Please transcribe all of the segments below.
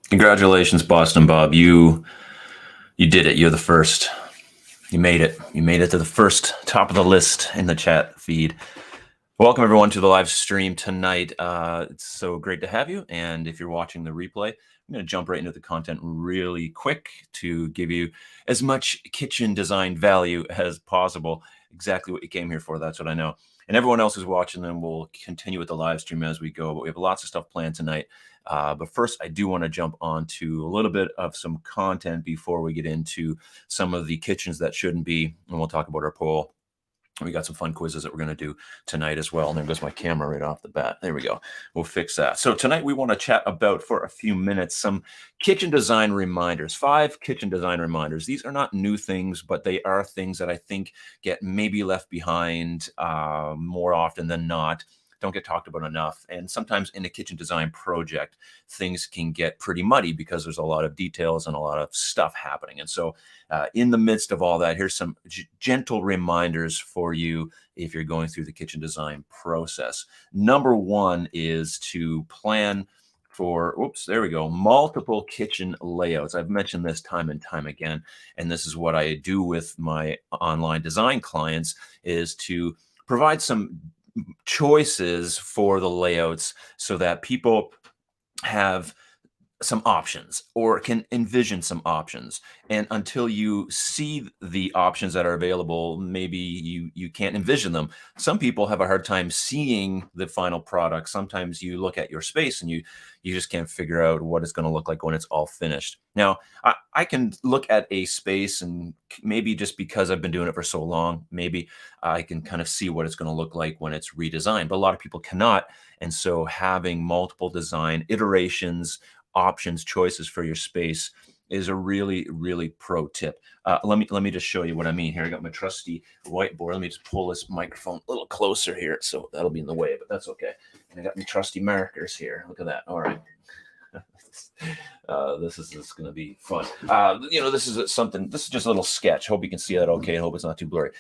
Congratulations, Boston Bob. You did it. You're the first. You made it. You made it to the first top of the list in the chat feed. Welcome everyone to the live stream tonight. It's so great to have you. And if you're watching the replay, I'm going to jump right into the content really quick to give you as much kitchen design value as possible. Exactly what you came here for. That's what I know. And everyone else who's watching them will continue with the live stream as we go. But we have lots of stuff planned tonight. But first, I do want to jump on to a little bit of some content before we get into some of the kitchens that shouldn't be. And we'll talk about our poll. We got some fun quizzes that we're going to do tonight as well. And there goes my camera right off the bat. There we go. We'll fix that. So tonight we want to chat about, for a few minutes, some kitchen design reminders. 5 kitchen design reminders. These are not new things, but they are things that I think get maybe left behind more often than not. Don't get talked about enough. And sometimes in a kitchen design project, things can get pretty muddy because there's a lot of details and a lot of stuff happening. And so in the midst of all that, here's some gentle reminders for you if you're going through the kitchen design process. Number 1 is to plan for, there we go, multiple kitchen layouts. I've mentioned this time and time again, and this is what I do with my online design clients, is to provide some choices for the layouts so that people have some options or can envision some options. And until you see the options that are available, maybe you can't envision them. Some people have a hard time seeing the final product. Sometimes you look at your space and you just can't figure out what it's going to look like when it's all finished. Now, I can look at a space, and maybe just because I've been doing it for so long, maybe I can kind of see what it's going to look like when it's redesigned. But a lot of people cannot. And so having multiple design iterations, options, choices for your space is a really, really pro tip. Let me just show you what I mean here. I got my trusty whiteboard. Let me just pull this microphone a little closer here, so that'll be in the way, but that's okay. And I got my trusty markers here. Look at that. All right. This is going to be fun. This is just a little sketch. Hope you can see that okay. I hope it's not too blurry.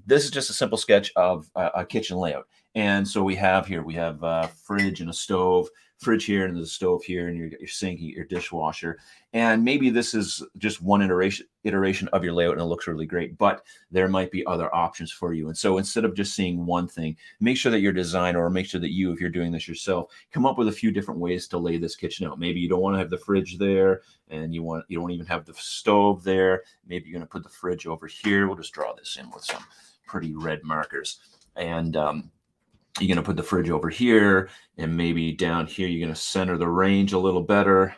This is just a simple sketch of a kitchen layout. And so we have a fridge and a stove, fridge here and there's a stove here, and you got your sink, your dishwasher. And maybe this is just one iteration of your layout and it looks really great, but there might be other options for you. And so instead of just seeing one thing, make sure that your designer, or make sure that you, if you're doing this yourself, come up with a few different ways to lay this kitchen out. Maybe you don't want to have the fridge there, and you don't even have the stove there. Maybe you're going to put the fridge over here. We'll just draw this in with some pretty red markers. And you're going to put the fridge over here, and maybe down here, you're going to center the range a little better.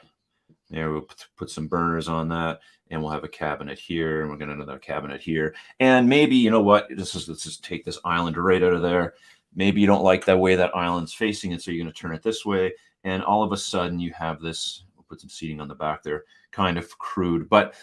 There, we'll put some burners on that, and we'll have a cabinet here, and we're going to have another cabinet here. And maybe, you know what, let's just take this island right out of there. Maybe you don't like the way that island's facing, and so you're going to turn it this way. And all of a sudden, you have this, we'll put some seating on the back there, kind of crude. But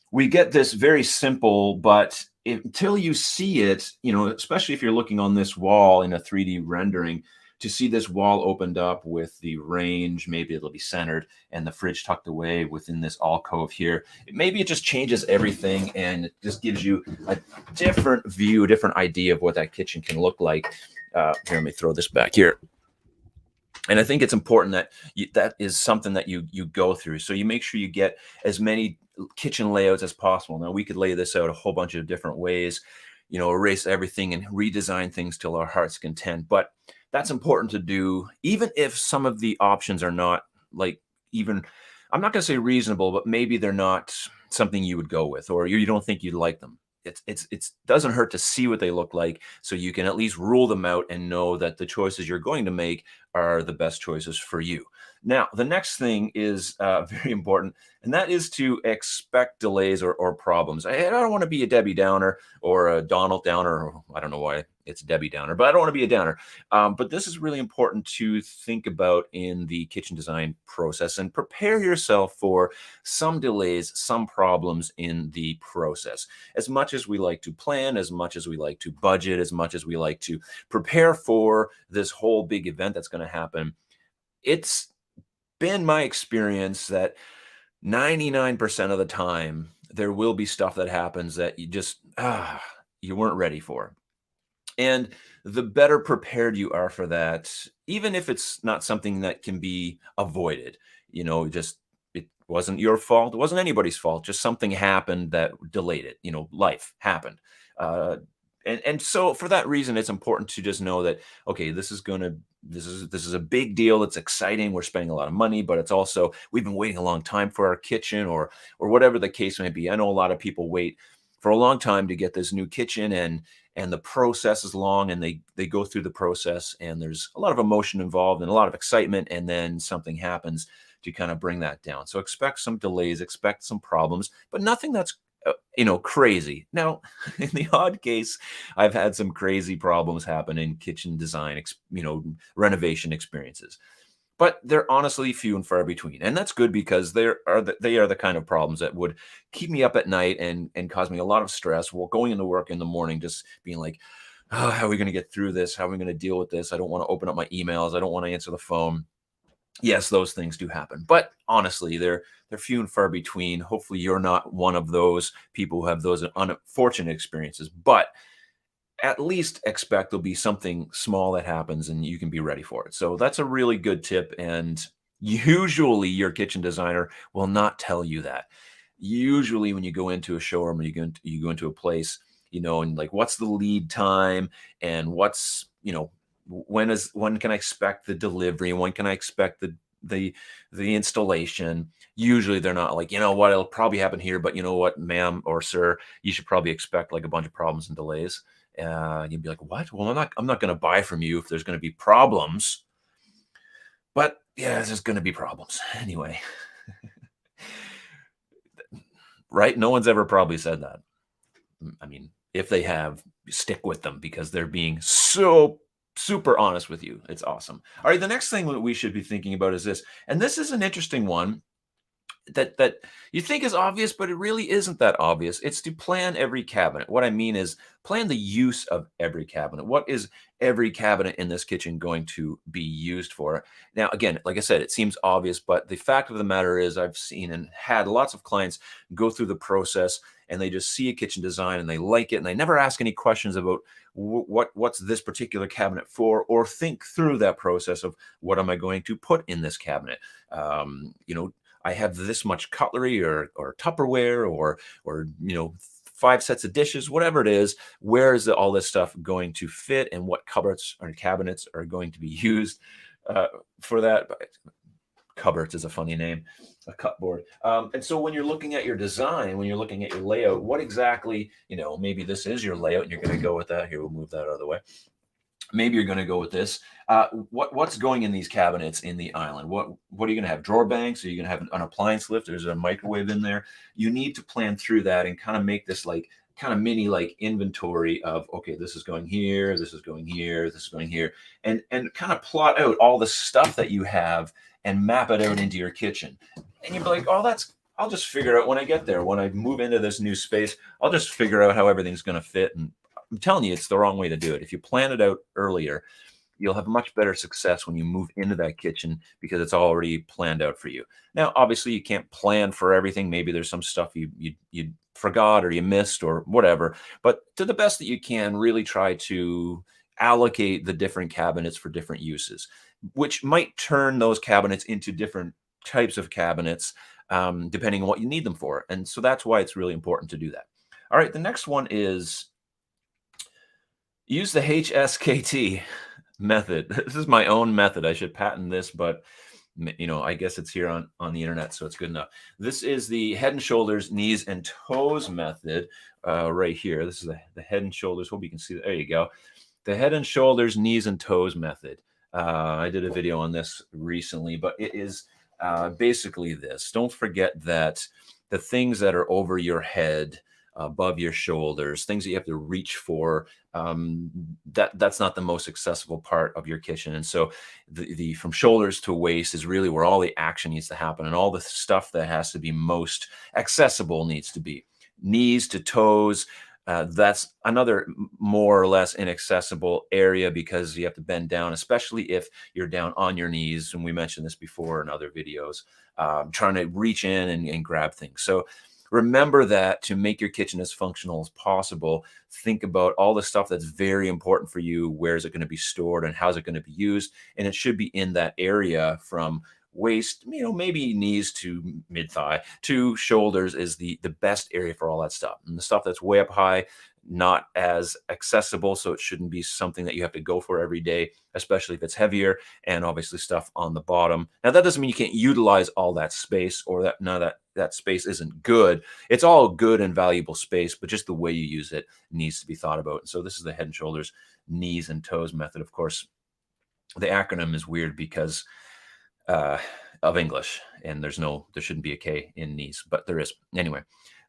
we get this very simple, but until you see it, especially if you're looking on this wall in a 3D rendering, to see this wall opened up with the range, maybe it'll be centered, and the fridge tucked away within this alcove here. Maybe it just changes everything and it just gives you a different view, a different idea of what that kitchen can look like. Here, let me throw this back here. And I think it's important that that is something that you go through. So you make sure you get as many kitchen layouts as possible. Now, we could lay this out a whole bunch of different ways, erase everything and redesign things till our heart's content. But that's important to do, even if some of the options are not I'm not going to say reasonable, but maybe they're not something you would go with, or you don't think you'd like them. It doesn't hurt to see what they look like, so you can at least rule them out and know that the choices you're going to make are the best choices for you. Now, the next thing is very important, and that is to expect delays or problems. I don't want to be a Debbie Downer or a Donald Downer. Or I don't know why it's Debbie Downer, but I don't want to be a downer. But this is really important to think about in the kitchen design process, and prepare yourself for some delays, some problems in the process. As much as we like to plan, as much as we like to budget, as much as we like to prepare for this whole big event that's going to happen, it's been my experience that 99% of the time, there will be stuff that happens that you weren't ready for. And the better prepared you are for that, even if it's not something that can be avoided, just wasn't your fault. It wasn't anybody's fault. Just something happened that delayed it. Life happened. Uh, and so for that reason, it's important to just know that, okay, this is a big deal. It's exciting. We're spending a lot of money, but it's also, we've been waiting a long time for our kitchen, or whatever the case may be. I know a lot of people wait for a long time to get this new kitchen, and the process is long, and they go through the process, and there's a lot of emotion involved and a lot of excitement, and then something happens to kind of bring that down. So expect some delays, expect some problems, but nothing that's crazy. Now, in the odd case, I've had some crazy problems happen in kitchen design, renovation experiences, but they're honestly few and far between, and that's good because they are the kind of problems that would keep me up at night and cause me a lot of stress while going into work in the morning, just being like, oh, how are we going to get through this? How are we going to deal with this? I don't want to open up my emails. I don't want to answer the phone. Yes, those things do happen, but honestly, they're few and far between. Hopefully, you're not one of those people who have those unfortunate experiences, but at least expect there'll be something small that happens and you can be ready for it. So that's a really good tip. And usually your kitchen designer will not tell you that. Usually when you go into a showroom or you go into a place, and like, what's the lead time, and when can I expect the delivery, and when can I expect the installation. Usually they're not like, what, it'll probably happen here, but you know what, ma'am or sir, you should probably expect like a bunch of problems and delays. You'd be like, what? Well, I'm not going to buy from you if there's going to be problems. But yeah, there's going to be problems anyway, right? No one's ever probably said that. I mean, if they have, stick with them because they're being so super honest with you. It's awesome. All right, the next thing that we should be thinking about is this, and this is an interesting one that you think is obvious, but it really isn't that obvious. It's to plan every cabinet. What I mean is plan the use of every cabinet. What is every cabinet in this kitchen going to be used for? Now, again, like I said, it seems obvious, but the fact of the matter is I've seen and had lots of clients go through the process, and they just see a kitchen design and they like it, and they never ask any questions about what's this particular cabinet for, or think through that process of what am I going to put in this cabinet. I have this much cutlery or Tupperware or 5 sets of dishes, whatever it is. Where is all this stuff going to fit, and what cupboards or cabinets are going to be used for that? Cupboards is a funny name, a cupboard. And so when you're looking at your design, when you're looking at your layout, what exactly, maybe this is your layout and you're going to go with that. Here, we'll move that out of the way. Maybe you're going to go with this. What's going in these cabinets in the island? What are you going to have? Drawer banks? Are you going to have an appliance lift? There's a microwave in there. You need to plan through that and kind of make this like kind of mini like inventory of, okay, this is going here, this is going here, this is going here, and kind of plot out all the stuff that you have and map it out into your kitchen. And you'll be like, oh, I'll just figure out when I get there. When I move into this new space, I'll just figure out how everything's going to fit. And I'm telling you, it's the wrong way to do it. If you plan it out earlier, you'll have much better success when you move into that kitchen because it's already planned out for you. Now, obviously, you can't plan for everything. Maybe there's some stuff you forgot or you missed or whatever. But to the best that you can, really try to allocate the different cabinets for different uses, which might turn those cabinets into different types of cabinets depending on what you need them for. And so that's why it's really important to do that. All right, the next one is use the HSKT method. This is my own method. I should patent this, but I guess it's here on the internet, so it's good enough. This is the head and shoulders, knees and toes method right here. This is the head and shoulders. Hope you can see that. There you go. The head and shoulders, knees and toes method. I did a video on this recently, but it is basically this. Don't forget that the things that are over your head, above your shoulders, things that you have to reach for, that's not the most accessible part of your kitchen. And so the from shoulders to waist is really where all the action needs to happen, and all the stuff that has to be most accessible needs to be. Knees to toes, that's another more or less inaccessible area because you have to bend down, especially if you're down on your knees. And we mentioned this before in other videos, trying to reach in and grab things. So remember that to make your kitchen as functional as possible, think about all the stuff that's very important for you. Where is it going to be stored and how is it going to be used? And it should be in that area from waist, maybe knees to mid thigh to shoulders is the best area for all that stuff. And the stuff that's way up high, not as accessible, so it shouldn't be something that you have to go for every day, especially if it's heavier. And obviously stuff on the bottom. Now that doesn't mean you can't utilize all that space, or that none of that space isn't good. It's all good and valuable space, but just the way you use it needs to be thought about. And so this is the head and shoulders, knees and toes method. Of course, the acronym is weird because uh, of English, and there shouldn't be a K in knees, but there is. Anyway,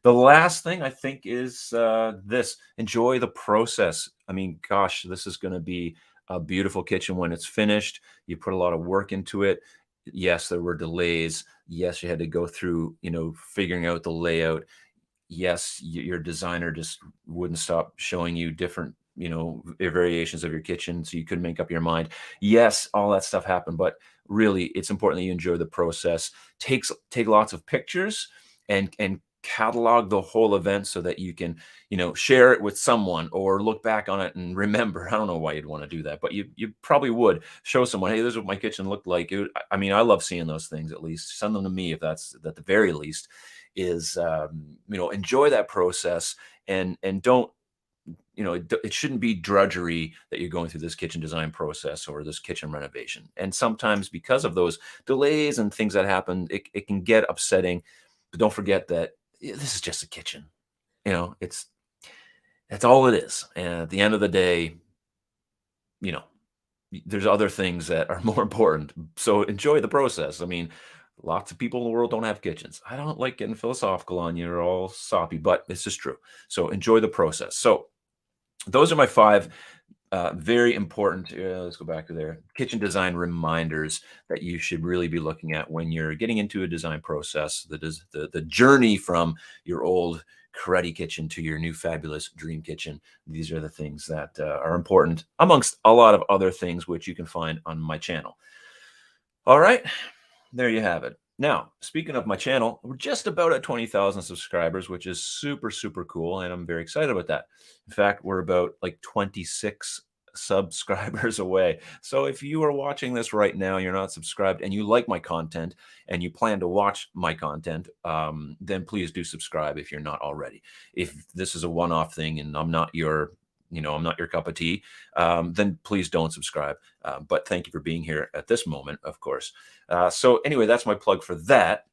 the last thing I think is this: enjoy the process. I mean, gosh, this is going to be a beautiful kitchen when it's finished. You put a lot of work into it. Yes, there were delays. Yes, you had to go through, figuring out the layout. Yes, your designer just wouldn't stop showing you different, variations of your kitchen so you couldn't make up your mind. Yes, all that stuff happened, but really it's important that you enjoy the process. Take lots of pictures and catalog the whole event so that you can, share it with someone or look back on it and remember. I don't know why you'd want to do that, but you probably would show someone, hey, this is what my kitchen looked like. I mean, I love seeing those things. At least send them to me if that's at the very least is enjoy that process, and don't, it shouldn't be drudgery that you're going through this kitchen design process or this kitchen renovation. And sometimes because of those delays and things that happen, it can get upsetting. But don't forget that this is just a kitchen. It's that's all it is. And at the end of the day, you know, there's other things that are more important. So enjoy the process. I mean, lots of people in the world don't have kitchens. I don't like getting philosophical on you or all soppy, but it's just true. So enjoy the process. So those are my 5 very important, let's go back to there, kitchen design reminders that you should really be looking at when you're getting into a design process, the journey from your old cruddy kitchen to your new fabulous dream kitchen. These are the things that are important amongst a lot of other things which you can find on my channel. All right, there you have it. Now, speaking of my channel, we're just about at 20,000 subscribers, which is super, super cool. And I'm very excited about that. In fact, we're about like 26 subscribers away. So if you are watching this right now, you're not subscribed and you like my content and you plan to watch my content, then please do subscribe if you're not already. If this is a one-off thing and I'm not your cup of tea, then please don't subscribe. But thank you for being here at this moment, of course. So anyway, that's my plug for that.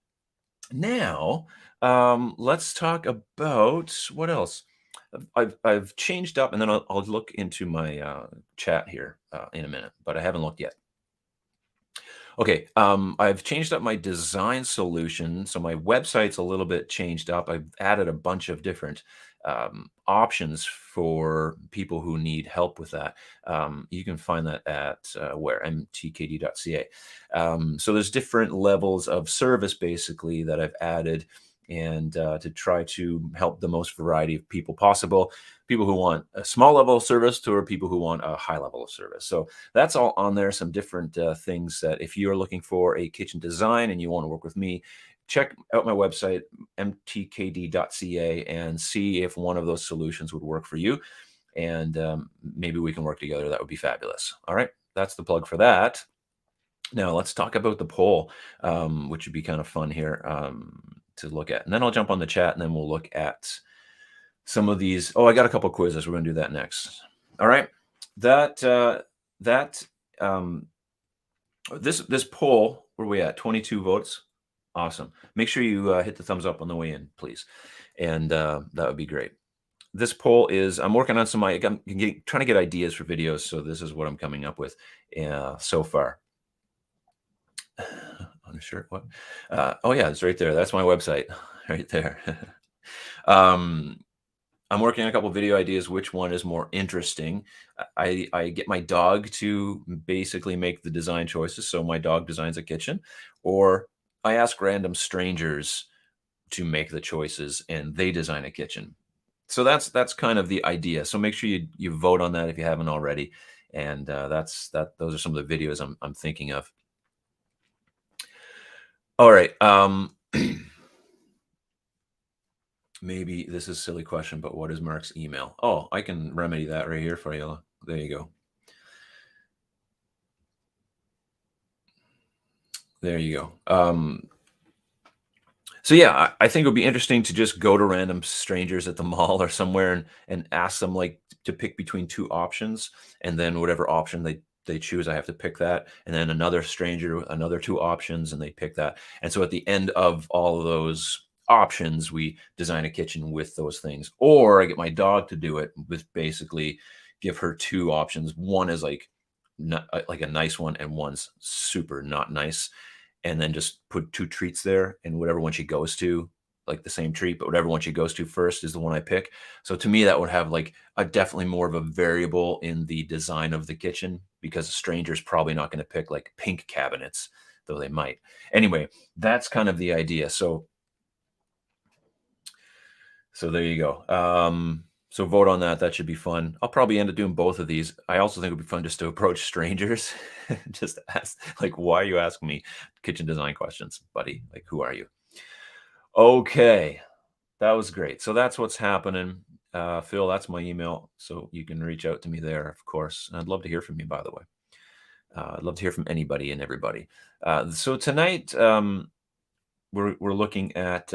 Now, let's talk about what else. I've changed up, and then I'll look into my chat here in a minute, but I haven't looked yet. Okay, I've changed up my design solution. So my website's a little bit changed up. I've added a bunch of different options for people who need help with that. You can find that at where? mtkd.ca. So there's different levels of service basically that I've added, and to try to help the most variety of people possible. People who want a small level of service to people who want a high level of service. So that's all on there. Some different things that if you're looking for a kitchen design and you want to work with me, check out my website, mtkd.ca, and see if one of those solutions would work for you. And maybe we can work together. That would be fabulous. All right, that's the plug for that. Now let's talk about the poll, which would be kind of fun here to look at. And then I'll jump on the chat, and then we'll look at some of these. Oh, I got a couple quizzes. We're going to do that next. All right. This poll, where are we at? 22 votes. Awesome. Make sure you hit the thumbs up on the way in, please. And that would be great. This poll is, I'm working on some, trying to get ideas for videos. So this is what I'm coming up with so far. On a shirt, what? Oh yeah, it's right there. That's my website right there. I'm working on a couple video ideas. Which one is more interesting? I get my dog to basically make the design choices. So my dog designs a kitchen, or I ask random strangers to make the choices and they design a kitchen. So that's kind of the idea. So make sure you vote on that if you haven't already. And those are some of the videos I'm thinking of. All right. Maybe this is a silly question, but what is Mark's email? Oh, I can remedy that right here for you. There you go. There you go. So yeah, I think it would be interesting to just go to random strangers at the mall or somewhere and ask them like to pick between two options, and then whatever option they choose, I have to pick that, and then another stranger, another two options, and they pick that. And so at the end of all of those options, we design a kitchen with those things. Or I get my dog to do it with basically give her two options. One is like not, like a nice one, and one's super not nice, and then just put two treats there, and whatever one she goes to, like the same treat, but whatever one she goes to first is the one I pick. So to me, that would have like a definitely more of a variable in the design of the kitchen, because a stranger's probably not going to pick like pink cabinets, though they might. Anyway, that's kind of the idea. So there you go. So vote on that. That should be fun. I'll probably end up doing both of these. I also think it would be fun just to approach strangers, just ask like, "Why are you asking me kitchen design questions, buddy? Like, who are you?" Okay, that was great. So that's what's happening. Phil, that's my email, so you can reach out to me there, of course. And I'd love to hear from you, by the way. I'd love to hear from anybody and everybody. So tonight, we're looking at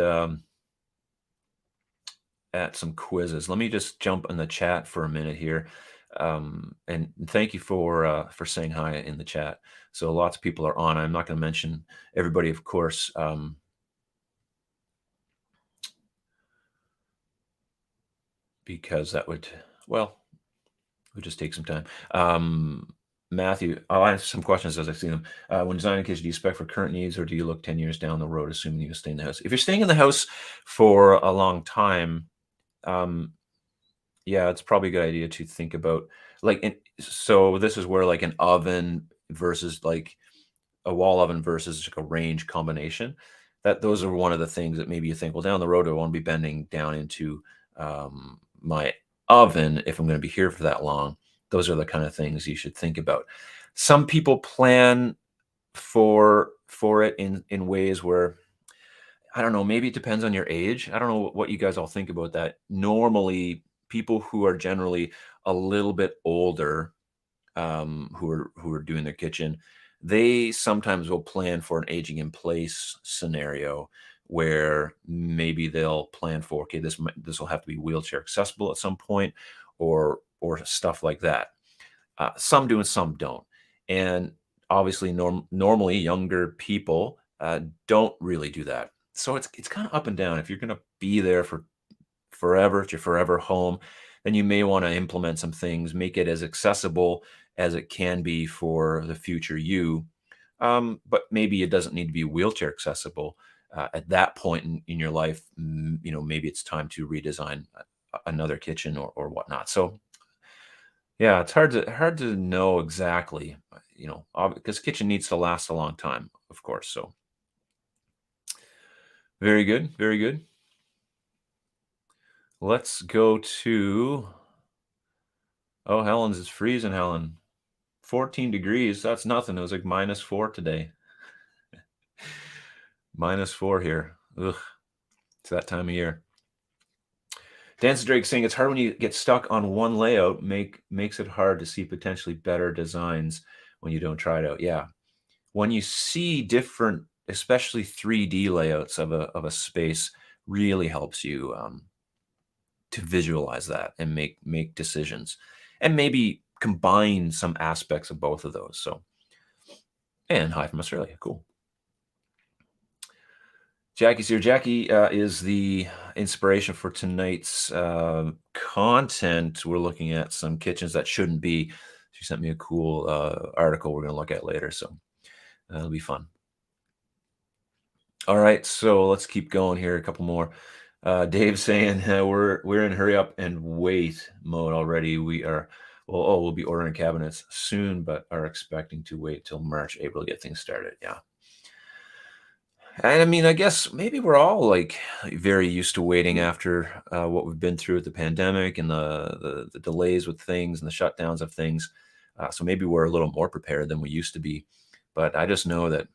some quizzes. Let me just jump in the chat for a minute here. And thank you for saying hi in the chat. So lots of people are on. I'm not going to mention everybody, of course, because that would, well, it would just take some time. Matthew, I'll answer some questions as I see them. When designing a kitchen, do you spec for current needs, or do you look 10 years down the road, assuming you stay in the house? If you're staying in the house for a long time, yeah, it's probably a good idea to think about like, so this is where like an oven versus like a wall oven versus like a range combination. That those are one of the things that maybe you think, well, down the road I won't be bending down into my oven if I'm going to be here for that long. Those are the kind of things you should think about. Some people plan for it in ways where, I don't know, maybe it depends on your age. I don't know what you guys all think about that. Normally, people who are generally a little bit older, who are doing their kitchen, they sometimes will plan for an aging in place scenario where maybe they'll plan for, okay, this will have to be wheelchair accessible at some point, or stuff like that. Some do and some don't. And obviously, normally younger people don't really do that. So it's kind of up and down. If you're going to be there for forever, it's your forever home, then you may want to implement some things, make it as accessible as it can be for the future you. But maybe it doesn't need to be wheelchair accessible at that point in your life. Maybe it's time to redesign another kitchen or whatnot. So yeah, it's hard to know exactly, because kitchen needs to last a long time, of course. So very good, very good. Let's go to, oh, Helen's is freezing, Helen. 14 degrees. That's nothing. It was like -4 today. -4 here. Ugh. It's that time of year. Dance Drake saying it's hard when you get stuck on one layout, makes it hard to see potentially better designs when you don't try it out. Yeah. When you see different, especially 3D layouts of a space, really helps you to visualize that and make decisions, and maybe combine some aspects of both of those. So, and hi from Australia. Cool. Jackie's here. Jackie is the inspiration for tonight's content. We're looking at some kitchens that shouldn't be. She sent me a cool article we're going to look at later, so it'll be fun. All right, so let's keep going here. A couple more. Dave saying we're in hurry up and wait mode already. We'll be ordering cabinets soon, but are expecting to wait till March, April to get things started. Yeah. And I mean, I guess maybe we're all like very used to waiting after what we've been through with the pandemic and the delays with things and the shutdowns of things. So maybe we're a little more prepared than we used to be. But I just know that,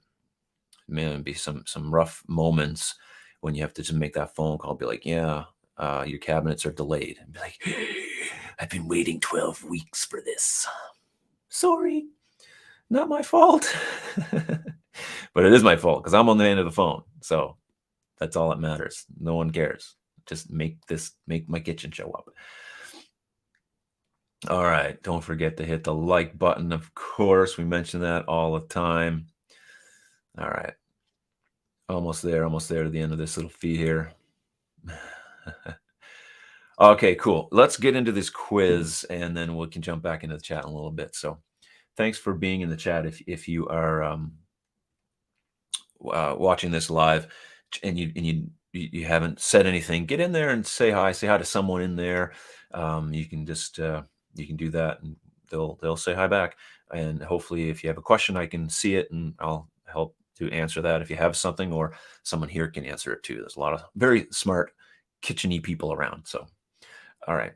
man, it'd be some rough moments when you have to just make that phone call, be like, yeah, your cabinets are delayed. And be like, I've been waiting 12 weeks for this. Sorry, not my fault. But it is my fault because I'm on the end of the phone. So that's all that matters. No one cares. Just make my kitchen show up. All right. Don't forget to hit the like button. Of course, we mention that all the time. All right. Almost there to the end of this little feed here. Okay, cool. Let's get into this quiz and then we can jump back into the chat in a little bit. So thanks for being in the chat. If you are watching this live and you haven't said anything, get in there and say hi to someone in there. You can just you can do that and they'll say hi back. And hopefully if you have a question, I can see it and I'll help to answer that if you have something, or someone here can answer it too. There's a lot of very smart kitchen-y people around. So all right,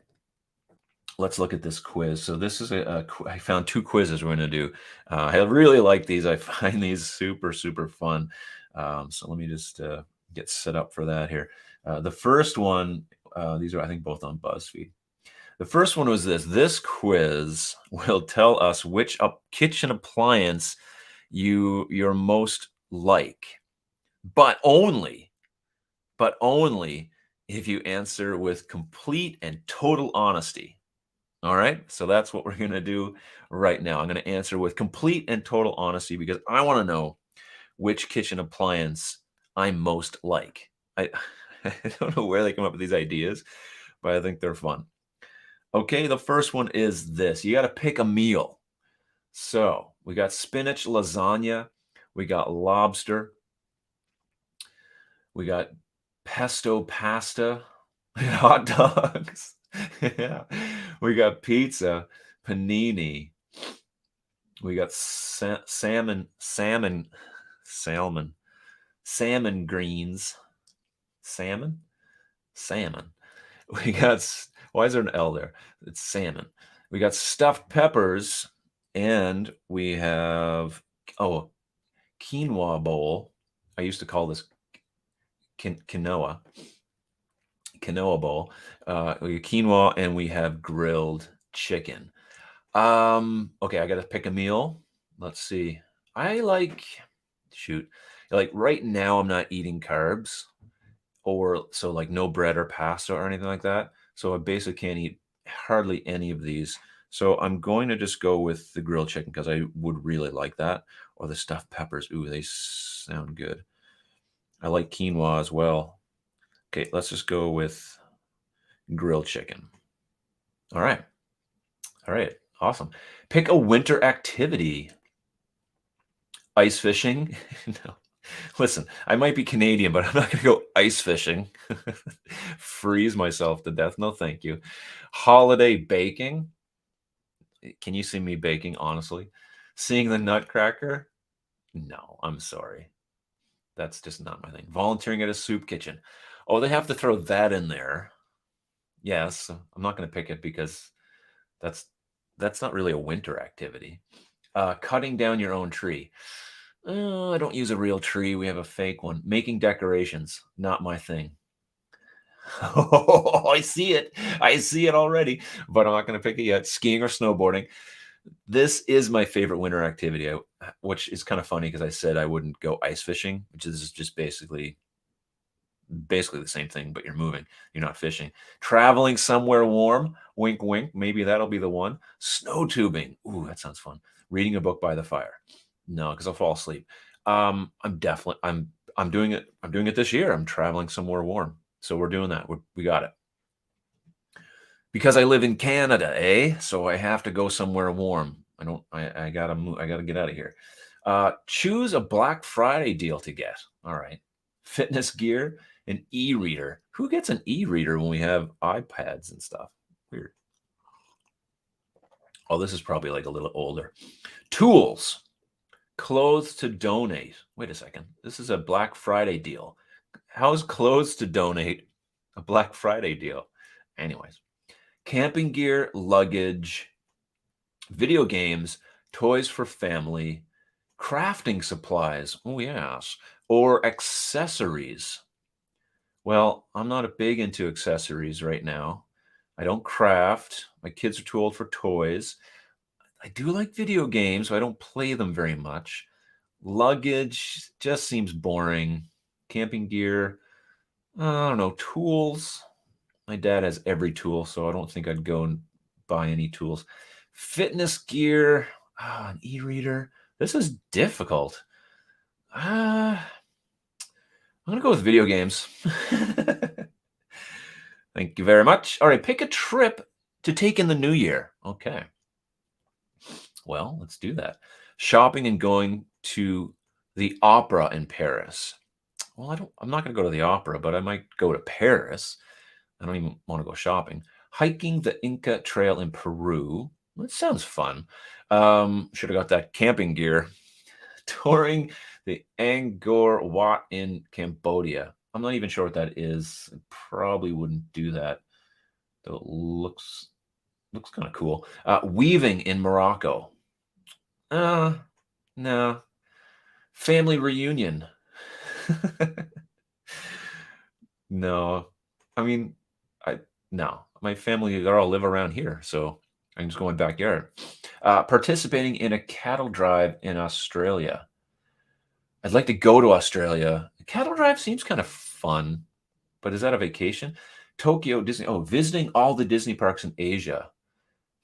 let's look at this quiz. So this is I found 2 quizzes we're going to do. I really like these. I find these super, super fun. So let me just get set up for that here. The first one, these are, I think, both on BuzzFeed. The first one was this. This quiz will tell us which kitchen appliance you're most like, but only if you answer with complete and total honesty. All right, so that's what we're going to do right now. I'm going to answer with complete and total honesty because I want to know which kitchen appliance I'm most like. I don't know where they come up with these ideas, but I think they're fun. Okay, the first one is this. You got to pick a meal. So we got spinach lasagna, we got lobster, we got pesto pasta, hot dogs. Yeah, we got pizza, panini. We got salmon greens. Salmon. We got, why is there an L there? It's salmon. We got stuffed peppers, and we have quinoa bowl. I used to call this quinoa bowl. We have quinoa, and we have grilled chicken. Okay, I got to pick a meal. Let's see. Like right now I'm not eating carbs, or so like no bread or pasta or anything like that. So I basically can't eat hardly any of these. So I'm going to just go with the grilled chicken because I would really like that, or the stuffed peppers. Ooh, they sound good. I like quinoa as well. Okay, let's just go with grilled chicken. All right. Awesome. Pick a winter activity. Ice fishing? No. Listen, I might be Canadian, but I'm not going to go ice fishing. Freeze myself to death. No, thank you. Holiday baking. Can you see me baking, honestly? Seeing the Nutcracker? No, I'm sorry. That's just not my thing. Volunteering at a soup kitchen. Oh, they have to throw that in there. Yes, I'm not going to pick it because that's not really a winter activity. Cutting down your own tree. I don't use a real tree. We have a fake one. Making decorations. Not my thing. Oh, I see it. I see it already, but I'm not going to pick it yet. Skiing or snowboarding. This is my favorite winter activity, which is kind of funny because I said I wouldn't go ice fishing, which is just basically the same thing, but you're moving. You're not fishing. Traveling somewhere warm. Wink, wink. Maybe that'll be the one. Snow tubing. Ooh, that sounds fun. Reading a book by the fire. No, because I'll fall asleep. I'm doing it. I'm doing it this year. I'm traveling somewhere warm. So we're doing that. We got it. Because I live in Canada, eh? So I have to go somewhere warm. I gotta move. I gotta get out of here. Choose a Black Friday deal to get. All right. Fitness gear, an e-reader. Who gets an e-reader when we have iPads and stuff? Weird. Oh, this is probably like a little older. Tools. Clothes to donate. Wait a second. This is a Black Friday deal. How's clothes to donate a Black Friday deal? Anyways, camping gear, luggage, video games, toys for family, crafting supplies. Oh, yes. Or accessories. Well, I'm not big into accessories right now. I don't craft. My kids are too old for toys. I do like video games, but I don't play them very much. Luggage just seems boring. Camping gear, I don't know. Tools. My dad has every tool, so I don't think I'd go and buy any tools. Fitness gear, an e-reader. This is difficult. I'm gonna go with video games. Thank you very much. All right, pick a trip to take in the new year. Okay. Well, let's do that. Shopping and going to the opera in Paris. Well, I'm not going to go to the opera, but I might go to Paris. I don't even want to go shopping. Hiking the Inca Trail in Peru. That sounds fun. Should have got that camping gear. Touring the Angkor Wat in Cambodia. I'm not even sure what that is. I probably wouldn't do that. Though it looks kind of cool. Weaving in Morocco. No. Family reunion. No. I mean, no. My family, they all live around here, so I can just go in my backyard. Participating in a cattle drive in Australia. I'd like to go to Australia. The cattle drive seems kind of fun, but is that a vacation? Tokyo, Disney. Oh, visiting all the Disney parks in Asia.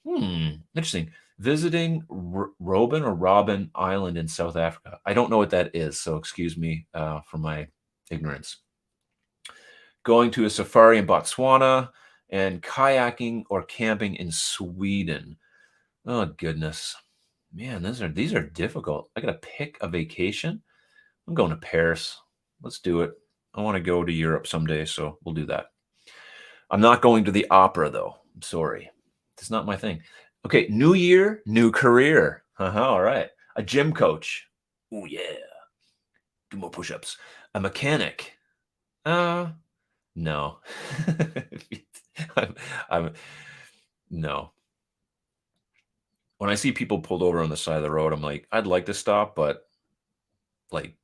Interesting. Visiting Robben Island in South Africa. I don't know what that is, so excuse me for my ignorance. Going to a safari in Botswana and kayaking or camping in Sweden. Oh goodness, man, these are difficult. I gotta pick a vacation. I'm going to Paris. Let's do it. I want to go to Europe someday, so we'll do that. I'm not going to the opera though. I'm sorry. It's not my thing. Okay, new year, new career. All right. A gym coach. Oh yeah. Do more push-ups. A mechanic. No. I'm no. When I see people pulled over on the side of the road, I'm like, I'd like to stop, but like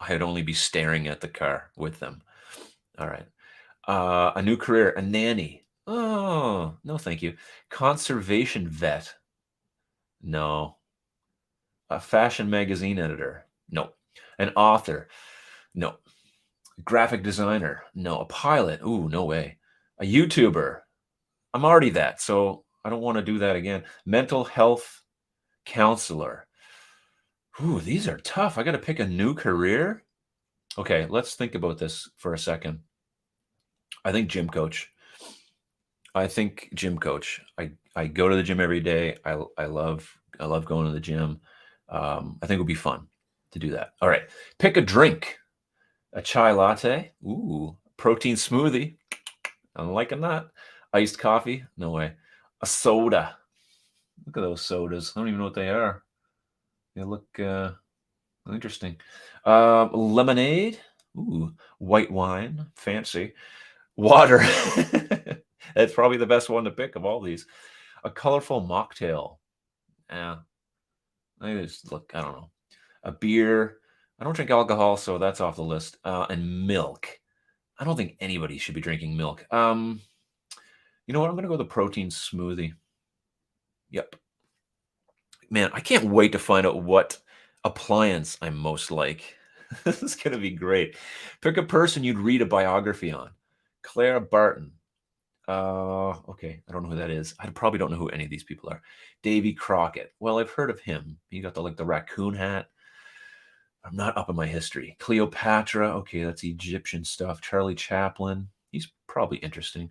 I'd only be staring at the car with them. All right. A new career, a nanny. Oh, no, thank you. Conservation vet. No. A fashion magazine editor. No. An author. No. Graphic designer. No. A pilot. Ooh, no way. A YouTuber. I'm already that, so I don't want to do that again. Mental health counselor. Ooh, these are tough. I got to pick a new career. Okay, let's think about this for a second. I think gym coach. I think gym coach. I go to the gym every day. I love going to the gym. I think it'll be fun to do that. All right, pick a drink. A chai latte. Ooh, protein smoothie. I'm liking that. Iced coffee. No way. A soda. Look at those sodas. I don't even know what they are. They look interesting. Lemonade. Ooh, white wine. Fancy. Water. That's probably the best one to pick of all these. A colorful mocktail. Yeah. I just look, I don't know. A beer. I don't drink alcohol, so that's off the list. And milk. I don't think anybody should be drinking milk. You know what? I'm gonna go with the protein smoothie. Yep. Man, I can't wait to find out what appliance I'm most like. This is gonna be great. Pick a person you'd read a biography on. Clara Barton. Okay, I don't know who that is. I probably don't know who any of these people are. Davy Crockett. Well, I've heard of him. He got the raccoon hat. I'm not up on my history. Cleopatra. Okay, that's Egyptian stuff. Charlie Chaplin. He's probably interesting.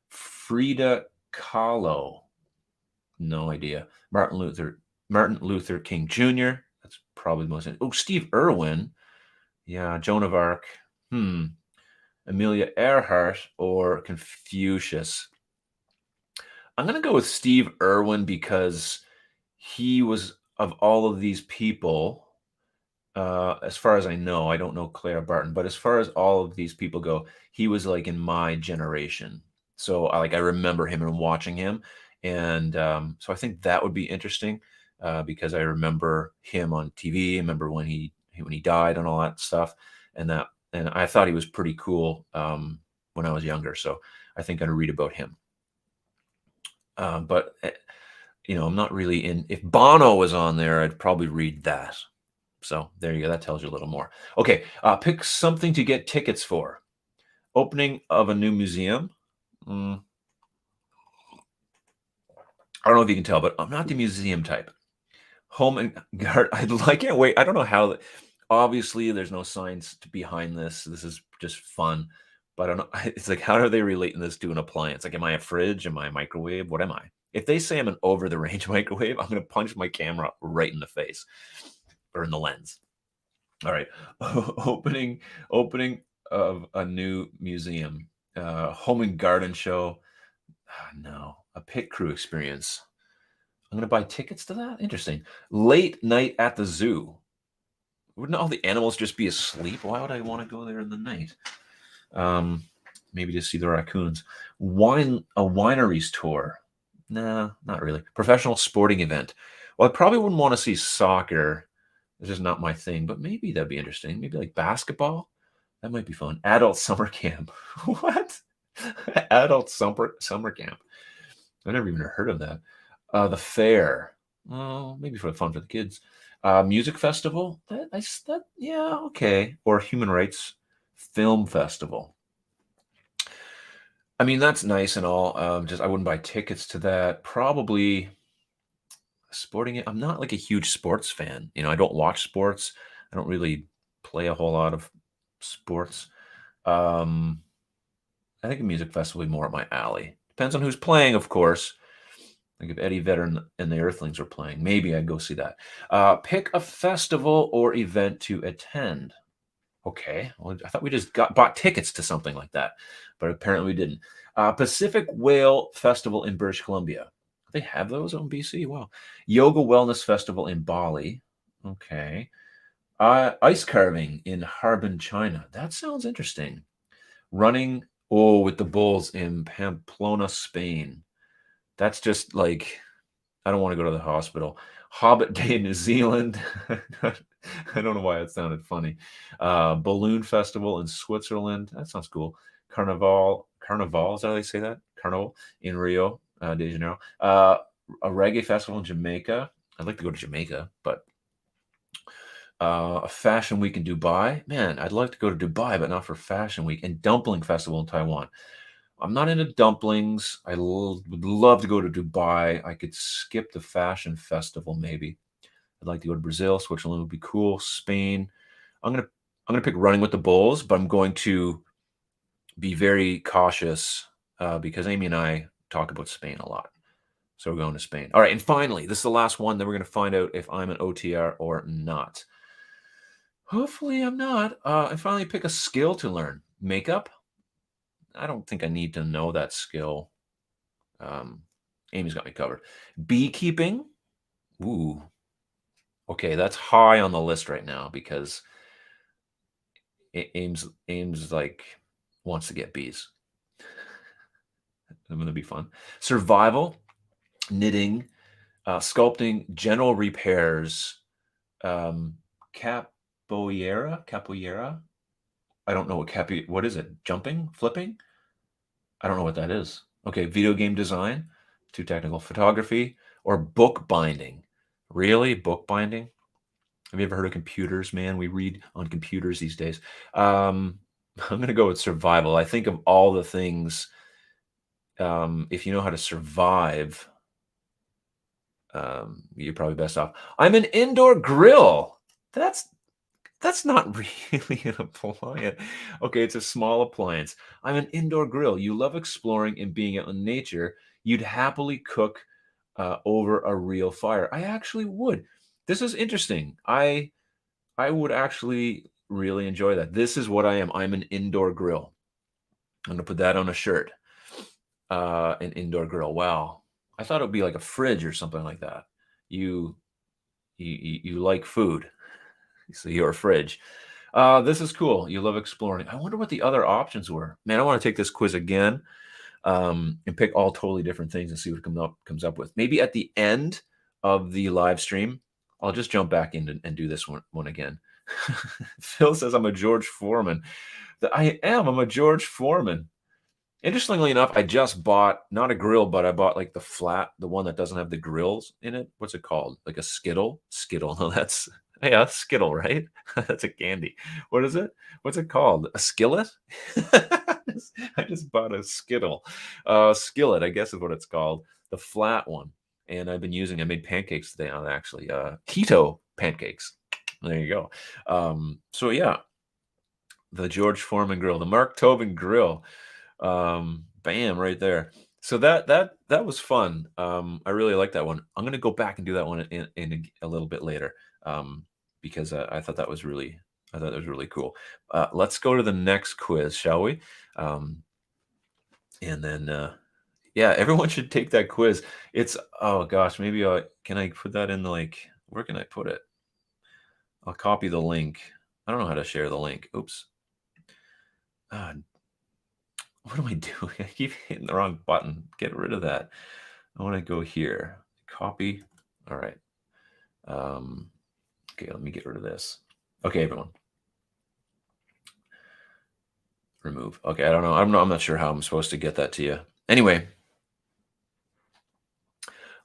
Frida Kahlo. No idea. Martin Luther King Jr. That's probably the most. Oh, Steve Irwin. Yeah, Joan of Arc. Amelia Earhart or Confucius. I'm going to go with Steve Irwin because he was, of all of these people, as far as I know, I don't know Clara Barton, but as far as all of these people go, he was like in my generation. So I remember him and watching him. And so I think that would be interesting because I remember him on TV. I remember when he died and all that stuff. And I thought he was pretty cool when I was younger. So I think I'd read about him. But I'm not really in. If Bono was on there, I'd probably read that. So there you go. That tells you a little more. Okay, pick something to get tickets for. Opening of a new museum. Mm, I don't know if you can tell, but I'm not the museum type. Home and garden. I can't wait. I don't know how. Obviously, there's no science behind this. This is just fun. But I don't know. It's like, how are they relating this to an appliance? Like, am I a fridge? Am I a microwave? What am I? If they say I'm an over the range microwave, I'm going to punch my camera right in the face or in the lens. All right. Opening of a new museum. Home and garden show. No, a pit crew experience. I'm gonna buy tickets to that? Interesting. Late night at the zoo. Wouldn't all the animals just be asleep? Why would I want to go there in the night? Um, maybe to see the raccoons. A wineries tour. Nah, not really. Professional sporting event. Well, I probably wouldn't want to see soccer. It's just not my thing, but maybe that'd be interesting. Maybe like basketball. That might be fun. Adult summer camp. What? Adult summer camp. I've never even heard of that. The fair. Oh, maybe for fun for the kids. Music festival. Yeah, okay. Or human rights film festival. I mean, that's nice and all. Just I wouldn't buy tickets to that. Probably sporting it. I'm not like a huge sports fan. I don't watch sports. I don't really play a whole lot of sports. Um, I think a music festival would be more up my alley. Depends on who's playing, of course. Like if Eddie Vedder and the Earthlings are playing, maybe I'd go see that. Pick a festival or event to attend. Okay, well, I thought we just bought tickets to something like that, but apparently we didn't. Pacific Whale Festival in British Columbia. They have those on BC. Wow. Yoga Wellness Festival in Bali. Okay. Ice carving in Harbin, China. That sounds interesting. Running, with the bulls in Pamplona, Spain. That's just like, I don't want to go to the hospital. Hobbit Day in New Zealand. I don't know why it sounded funny. Balloon Festival in Switzerland. That sounds cool. Carnival, is that how they say that? Carnival in Rio de Janeiro. A reggae festival in Jamaica. I'd like to go to Jamaica, but a fashion week in Dubai. Man, I'd like to go to Dubai, but not for fashion week. And dumpling festival in Taiwan. I'm not into dumplings. Would love to go to Dubai. I could skip the fashion festival maybe. I'd like to go to Brazil. Switzerland would be cool. Spain. I'm gonna pick running with the bulls, but I'm going to be very cautious because Amy and I talk about Spain a lot. So we're going to Spain. All right, and finally, this is the last one. Then we're going to find out if I'm an OTR or not. Hopefully, I'm not. And finally, pick a skill to learn. Makeup. I don't think I need to know that skill. Amy's got me covered. Beekeeping. Ooh. Okay, that's high on the list right now because Ames like wants to get bees. I'm gonna be fun. Survival, knitting, sculpting, general repairs, capoeira. I don't know what is it? Jumping, flipping? I don't know what that is. Okay, video game design, too technical. Photography or book binding. Really? Book binding? Have you ever heard of computers, man? We read on computers these days. I'm going to go with survival. I think of all the things, if you know how to survive, you're probably best off. I'm an indoor grill. That's not really an appliance. Okay, it's a small appliance. I'm an indoor grill. You love exploring and being out in nature. You'd happily cook over a real fire. I actually would. This is interesting. I would actually really enjoy that. This is what I am. I'm an indoor grill. I'm gonna put that on a shirt. An indoor grill. Wow. I thought it would be like a fridge or something like that. You like food, so you're a fridge. This is cool. You love exploring. I wonder what the other options were. Man, I want to take this quiz again and pick all totally different things and see what it comes up with. Maybe at the end of the live stream, I'll just jump back in and do this one again. Phil says I'm a George Foreman. I'm a George Foreman. Interestingly enough, I just bought not a grill, but I bought like the one that doesn't have the grills in it. What's it called? Like a Skittle? Skittle. No, that's Yeah, Skittle, right? That's a candy. What is it? What's it called? A skillet? I just bought a Skittle. Skillet, I guess is what it's called. The flat one. And I made pancakes today on it actually. Keto pancakes. There you go. So yeah, the George Foreman grill, the Mark Tobin grill. Bam, right there. So that was fun. I really like that one. I'm gonna go back and do that one in a little bit later, because I thought that was really cool. Let's go to the next quiz, shall we? Um, and then yeah, everyone should take that quiz. It's oh gosh, maybe can I put that in like where can I put it? I'll copy the link. I don't know how to share the link. Oops. Uh, what am I doing? I keep hitting the wrong button. Get rid of that. I want to go here. Copy. All right. Okay, let me get rid of this. Okay, everyone. Remove. Okay, I don't know. I'm not sure how I'm supposed to get that to you. Anyway,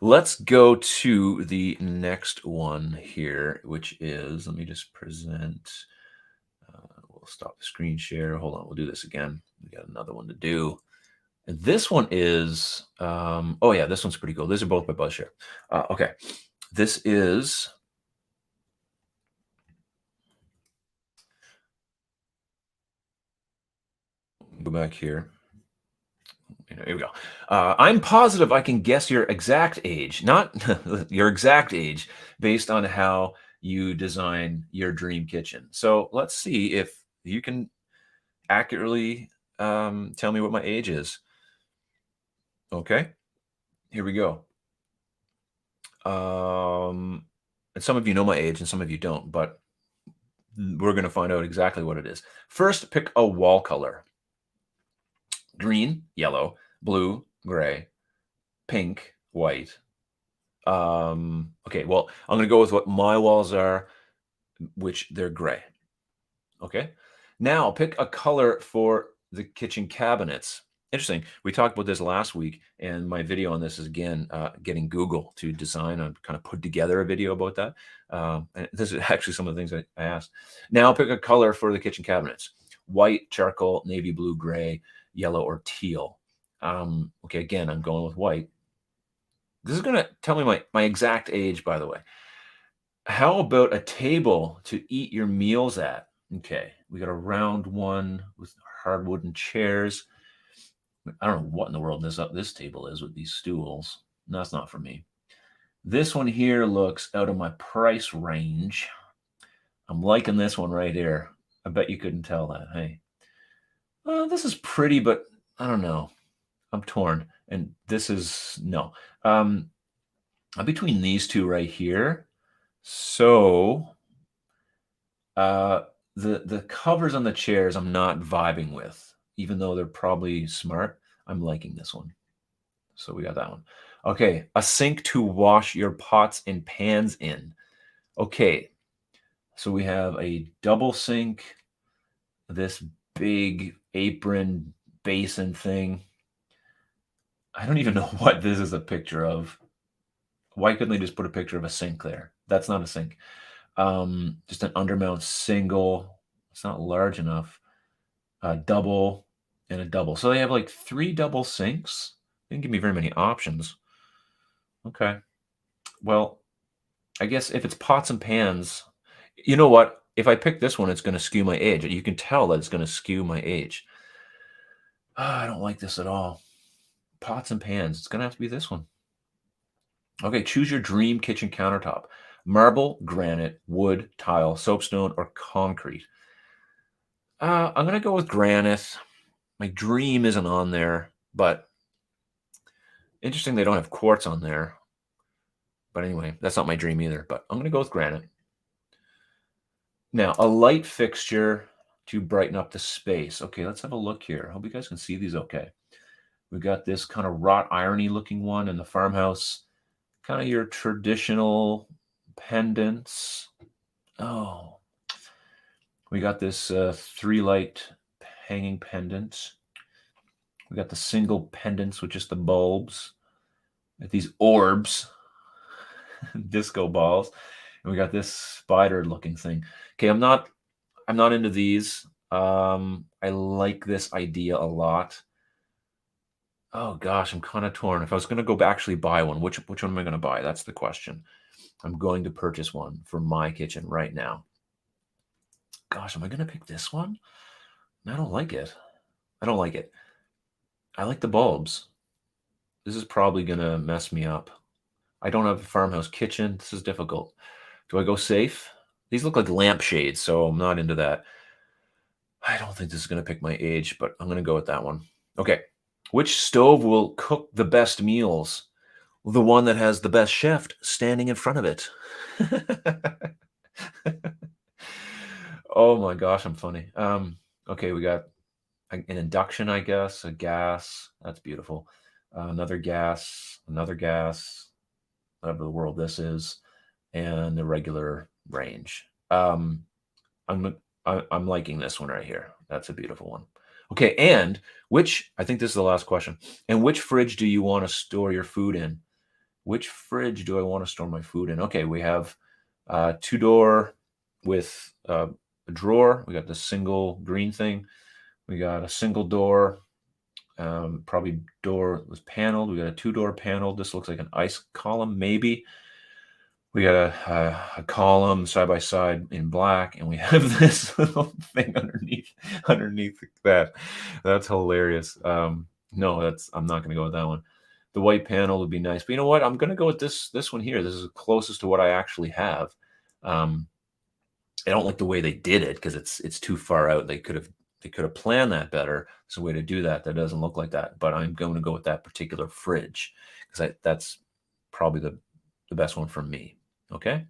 let's go to the next one here, which is, let me just present. We'll stop the screen share. Hold on, we'll do this again. We got another one to do. And this one is, oh yeah, this one's pretty cool. These are both by BuzzShare. Okay, this is, go back here. Here we go. I'm positive I can guess your exact age, not your exact age, based on how you design your dream kitchen. So let's see if you can accurately tell me what my age is. Okay, here we go. And some of you know my age and some of you don't, but we're going to find out exactly what it is. First, pick a wall color: green, yellow, blue, gray, pink, white. Okay, well, I'm going to go with what my walls are, which they're gray. Okay. Now pick a color for the kitchen cabinets. Interesting. We talked about this last week, and my video on this is again getting Google to design and kind of put together a video about that. And this is actually some of the things I asked. Now pick a color for the kitchen cabinets: white, charcoal, navy blue, gray, yellow, or teal. Okay, again, I'm going with white. This is going to tell me my exact age, by the way. How about a table to eat your meals at? Okay, we got a round one with hard wooden chairs. I don't know what in the world this table is with these stools. No, that's not for me. This one here looks out of my price range. I'm liking this one right here. I bet you couldn't tell that. Hey, this is pretty, but I don't know. I'm torn. And this is no. I'm between these two right here. So the covers on the chairs I'm not vibing with, even though they're probably smart. I'm liking this one. So we got that one. Okay, a sink to wash your pots and pans in. Okay, so we have a double sink, this big apron basin thing. I don't even know what this is a picture of. Why couldn't they just put a picture of a sink there? That's not a sink. Just an undermount single. It's not large enough. A double and a double. So they have like 3 double sinks. They didn't give me very many options. Okay. Well, I guess if it's pots and pans, you know what? If I pick this one, it's going to skew my age. You can tell that it's going to skew my age. I don't like this at all. Pots and pans. It's going to have to be this one. Okay, choose your dream kitchen countertop: marble, granite, wood, tile, soapstone, or concrete. I'm going to go with granite. My dream isn't on there, but interesting they don't have quartz on there. But anyway, that's not my dream either. But I'm going to go with granite. Now, a light fixture to brighten up the space. Okay, let's have a look here. I hope you guys can see these okay. We've got this kind of wrought irony looking one in the farmhouse. Kind of your traditional pendants. Oh, we got this 3-light hanging pendant. We got the single pendants with just the bulbs. These orbs, disco balls. And we got this spider looking thing. Okay, I'm not into these. I like this idea a lot. Oh gosh, I'm kind of torn. If I was going to go actually buy one, which one am I going to buy? That's the question. I'm going to purchase one for my kitchen right now. Gosh, am I going to pick this one? I don't like it. I don't like it. I like the bulbs. This is probably going to mess me up. I don't have a farmhouse kitchen. This is difficult. Do I go safe? These look like lampshades, so I'm not into that. I don't think this is going to pick my age, but I'm going to go with that one. Okay. Which stove will cook the best meals? The one that has the best chef standing in front of it. Oh my gosh, I'm funny. Okay, we got an induction, I guess, a gas. That's beautiful. Another gas, whatever the world this is, and the regular range. I'm I'm liking this one right here. That's a beautiful one. Okay, and which I think this is the last question. And which fridge do you want to store your food in? Which fridge do I want to store my food in? Okay, we have two door with a drawer. We got the single green thing. We got a single door, probably door was paneled. We got a two-door panel. This looks like an ice column, maybe. We got a column side by side in black, and we have this little thing underneath that. That's hilarious. No, I'm not going to go with that one. The white panel would be nice, but you know what? I'm going to go with this one here. This is closest to what I actually have. I don't like the way they did it because it's too far out. They could have planned that better. There's a way to do that doesn't look like that. But I'm going to go with that particular fridge because that's probably the best one for me. Okay.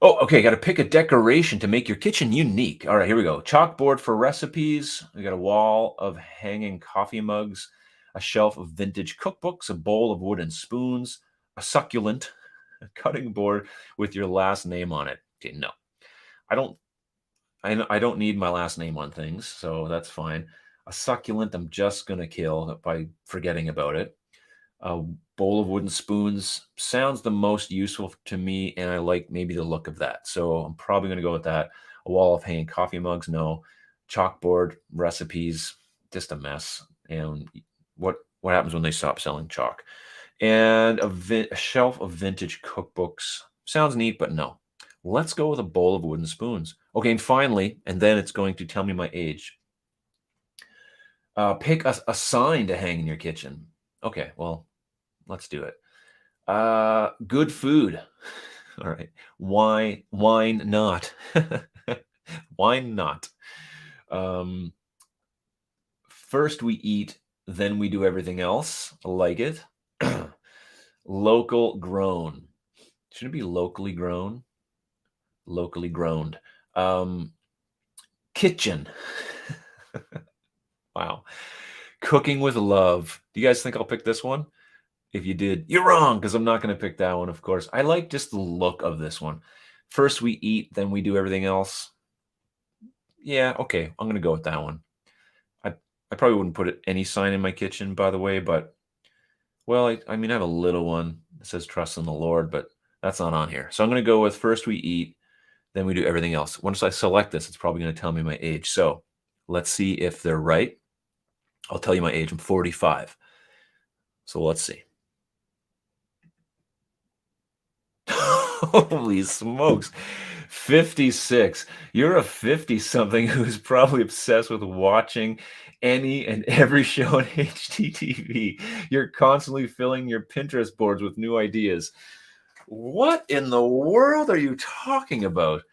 Oh, okay. Got to pick a decoration to make your kitchen unique. All right, here we go. Chalkboard for recipes. We got a wall of hanging coffee mugs, a shelf of vintage cookbooks, a bowl of wooden spoons, a succulent, a cutting board with your last name on it. Okay, no, I don't. I don't need my last name on things, so that's fine. A succulent, I'm just gonna kill by forgetting about it. A bowl of wooden spoons sounds the most useful to me, and I like maybe the look of that. So I'm probably going to go with that. A wall of hanging coffee mugs, no. Chalkboard, recipes, just a mess. And what happens when they stop selling chalk? And a shelf of vintage cookbooks sounds neat, but no. Let's go with a bowl of wooden spoons. Okay, and finally, and then it's going to tell me my age. Pick a sign to hang in your kitchen. Okay, well, let's do it. Good food. All right. Wine not. Wine not. First we eat, then we do everything else. I like it. Local grown. Should it be locally grown? Locally grown. Kitchen. Wow. Cooking with love. Do you guys think I'll pick this one? If you did, you're wrong because I'm not going to pick that one, of course. I like just the look of this one. First we eat, then we do everything else. Yeah, okay. I'm going to go with that one. I probably wouldn't put any sign in my kitchen, by the way, but, well, I mean, I have a little one that says trust in the Lord, but that's not on here. So I'm going to go with first we eat, then we do everything else. Once I select this, it's probably going to tell me my age. So let's see if they're right. I'll tell you my age. I'm 45. So let's see. Holy smokes. 56. You're a 50 something who's probably obsessed with watching any and every show on HGTV. You're constantly filling your Pinterest boards with new ideas. What in the world are you talking about?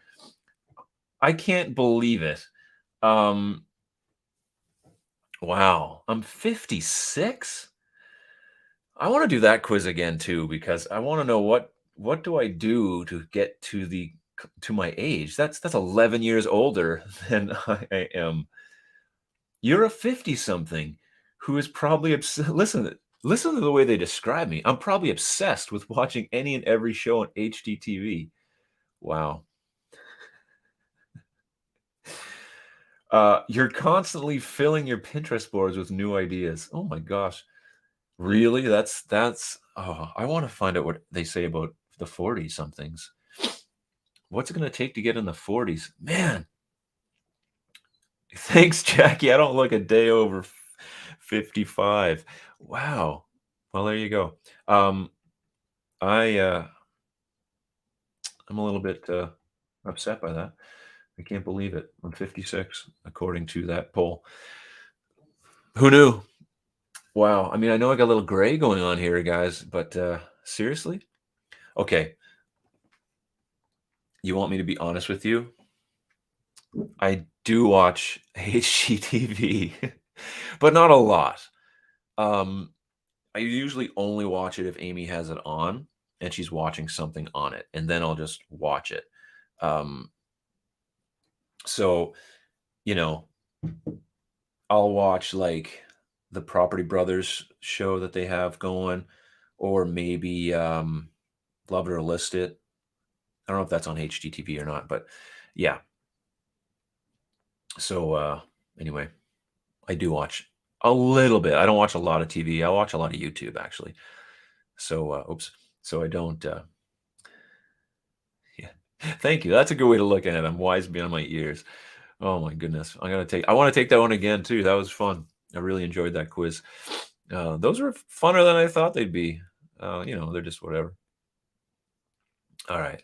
I can't believe it. Wow, I'm 56? I want to do that quiz again too because I want to know what do I do to get to my age? That's 11 years older than I am. You're a 50 something who is probably listen to the way they describe me. I'm probably obsessed with watching any and every show on HGTV. Wow. You're constantly filling your Pinterest boards with new ideas. Oh my gosh. Really? That's oh, I want to find out what they say about the 40 somethings. What's it going to take to get in the 40s? Man, thanks, Jackie. I don't look a day over 55. Wow. Well, there you go. I'm a little bit upset by that. I can't believe it. I'm 56, according to that poll. Who knew? Wow. I mean, I know I got a little gray going on here, guys, but seriously? Okay. You want me to be honest with you? I do watch HGTV, but not a lot. I usually only watch it if Amy has it on and she's watching something on it, and then I'll just watch it. So, you know, I'll watch like the Property Brothers show that they have going, or maybe Love It or List It. I don't know if that's on HGTV or not, but yeah. So anyway, I do watch a little bit. I don't watch a lot of TV. I watch a lot of YouTube actually. So oops. So I don't. Yeah. Thank you. That's a good way to look at it. I'm wise beyond my ears. Oh my goodness. I want to take that one again too. That was fun. I really enjoyed that quiz. Those were funner than I thought they'd be. They're just whatever. All right.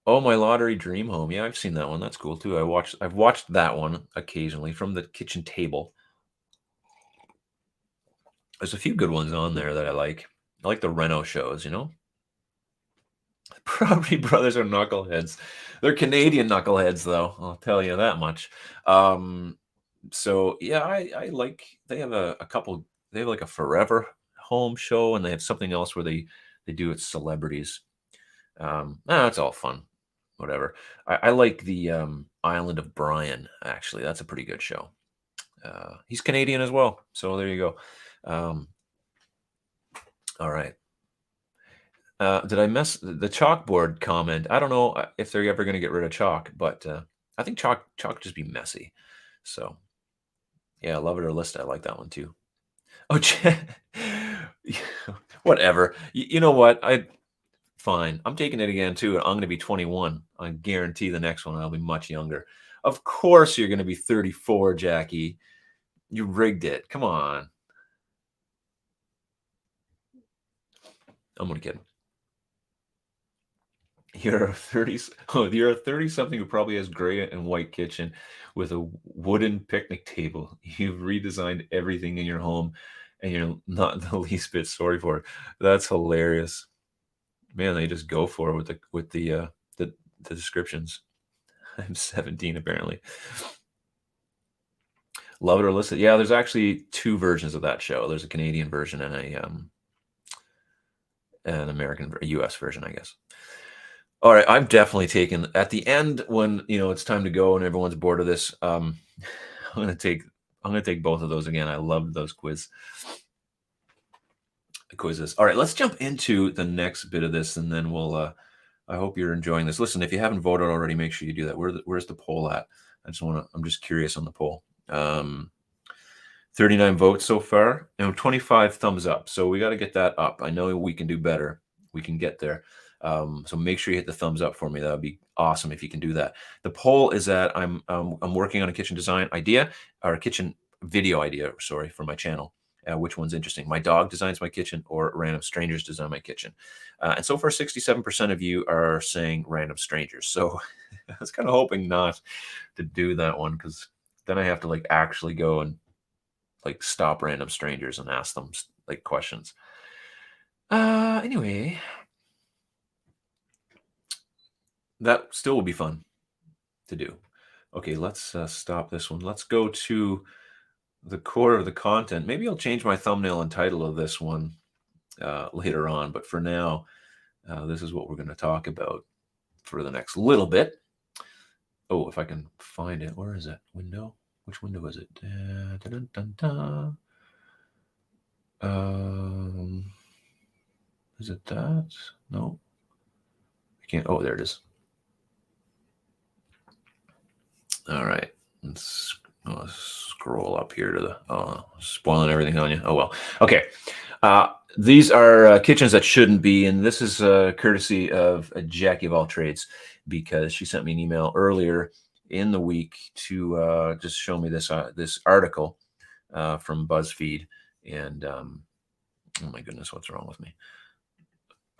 Oh, My Lottery Dream Home. Yeah, I've seen that one. That's cool too. I've watched that one occasionally from the kitchen table. There's a few good ones on there that I like. I like the Reno shows, Property Brothers are knuckleheads. They're Canadian knuckleheads, though. I'll tell you that much. So yeah, I like. They have a couple. They have like a Forever Home show, and they have something else where they do it celebrities. That's all fun. Whatever. I like the Island of Brian. Actually, that's a pretty good show. He's Canadian as well, so there you go. All right. Did I mess the chalkboard comment? I don't know if they're ever going to get rid of chalk, but I think chalk just be messy. So yeah, Love It or List It. I like that one too. Oh, whatever. You know what? Fine. I'm taking it again too. I'm going to be 21. I guarantee the next one I'll be much younger. Of course you're going to be 34, Jackie. You rigged it. Come on. I'm going to kid. You're a 30-something who probably has gray and white kitchen with a wooden picnic table. You've redesigned everything in your home and you're not the least bit sorry for it. That's hilarious. Man, they just go for it with the descriptions. I'm 17 apparently. Love It or List It. Yeah, there's actually two versions of that show. There's a Canadian version and an American, US version, I guess. All right, I'm definitely taking at the end when it's time to go and everyone's bored of this. I'm gonna take both of those again. I loved those quizzes. All right, let's jump into the next bit of this, and then we'll. I hope you're enjoying this. Listen, if you haven't voted already, make sure you do that. Where's the poll at? I'm just curious on the poll. 39 votes so far, and 25 thumbs up. So we got to get that up. I know we can do better. We can get there. So make sure you hit the thumbs up for me. That would be awesome if you can do that. The poll is that I'm working on a kitchen design idea or a kitchen video idea, for my channel. Which one's interesting? My dog designs my kitchen or random strangers design my kitchen. And so far, 67% of you are saying random strangers. So I was kind of hoping not to do that one because then I have to actually go and stop random strangers and ask them questions. Anyway, that still will be fun to do. Okay, let's stop this one. Let's go to the core of the content. Maybe I'll change my thumbnail and title of this one later on, but for now, this is what we're going to talk about for the next little bit. Oh, if I can find it. Where is it? Window? Which window is it? Is it that? No. I can't. Oh, there it is. All right. Let's scroll up here to the spoiling everything on you. Oh well. Okay. These are kitchens that shouldn't be, and this is courtesy of Jackie of all trades. because she sent me an email earlier in the week to just show me this this article from BuzzFeed. And oh my goodness, what's wrong with me?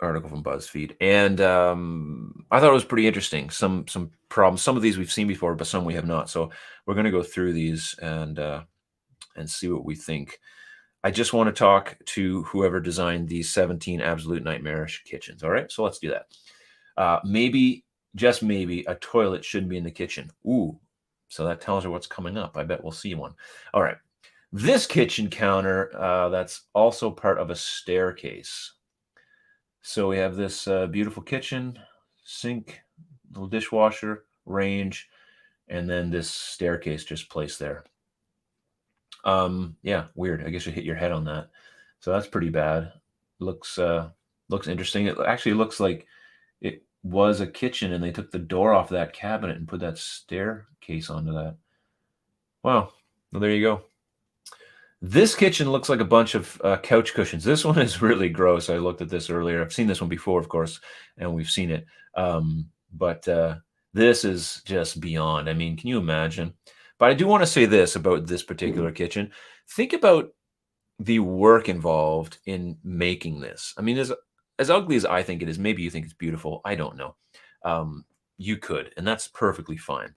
Article from BuzzFeed, and I thought it was pretty interesting. Some problems. Some of these we've seen before, but some we have not. So we're going to go through these and see what we think. I just want to talk to whoever designed these 17 absolute nightmarish kitchens. All right, so let's do that. Maybe, just maybe, a toilet shouldn't be in the kitchen. Ooh, so that tells her what's coming up. I bet we'll see one. All right, this kitchen counter that's also part of a staircase. So we have this beautiful kitchen, sink, little dishwasher, range, and then this staircase just placed there. Yeah, weird. I guess you hit your head on that. So that's pretty bad. Looks interesting. It actually looks like it was a kitchen and they took the door off that cabinet and put that staircase onto that. Wow. Well, there you go. This kitchen looks like a bunch of couch cushions. This one is really gross. I looked at this earlier. I've seen this one before, of course, and we've seen it. But this is just beyond. I mean, can you imagine? But I do want to say this about this particular kitchen. Think about the work involved in making this. I mean, as ugly as I think it is, maybe you think it's beautiful. I don't know. You could, and that's perfectly fine.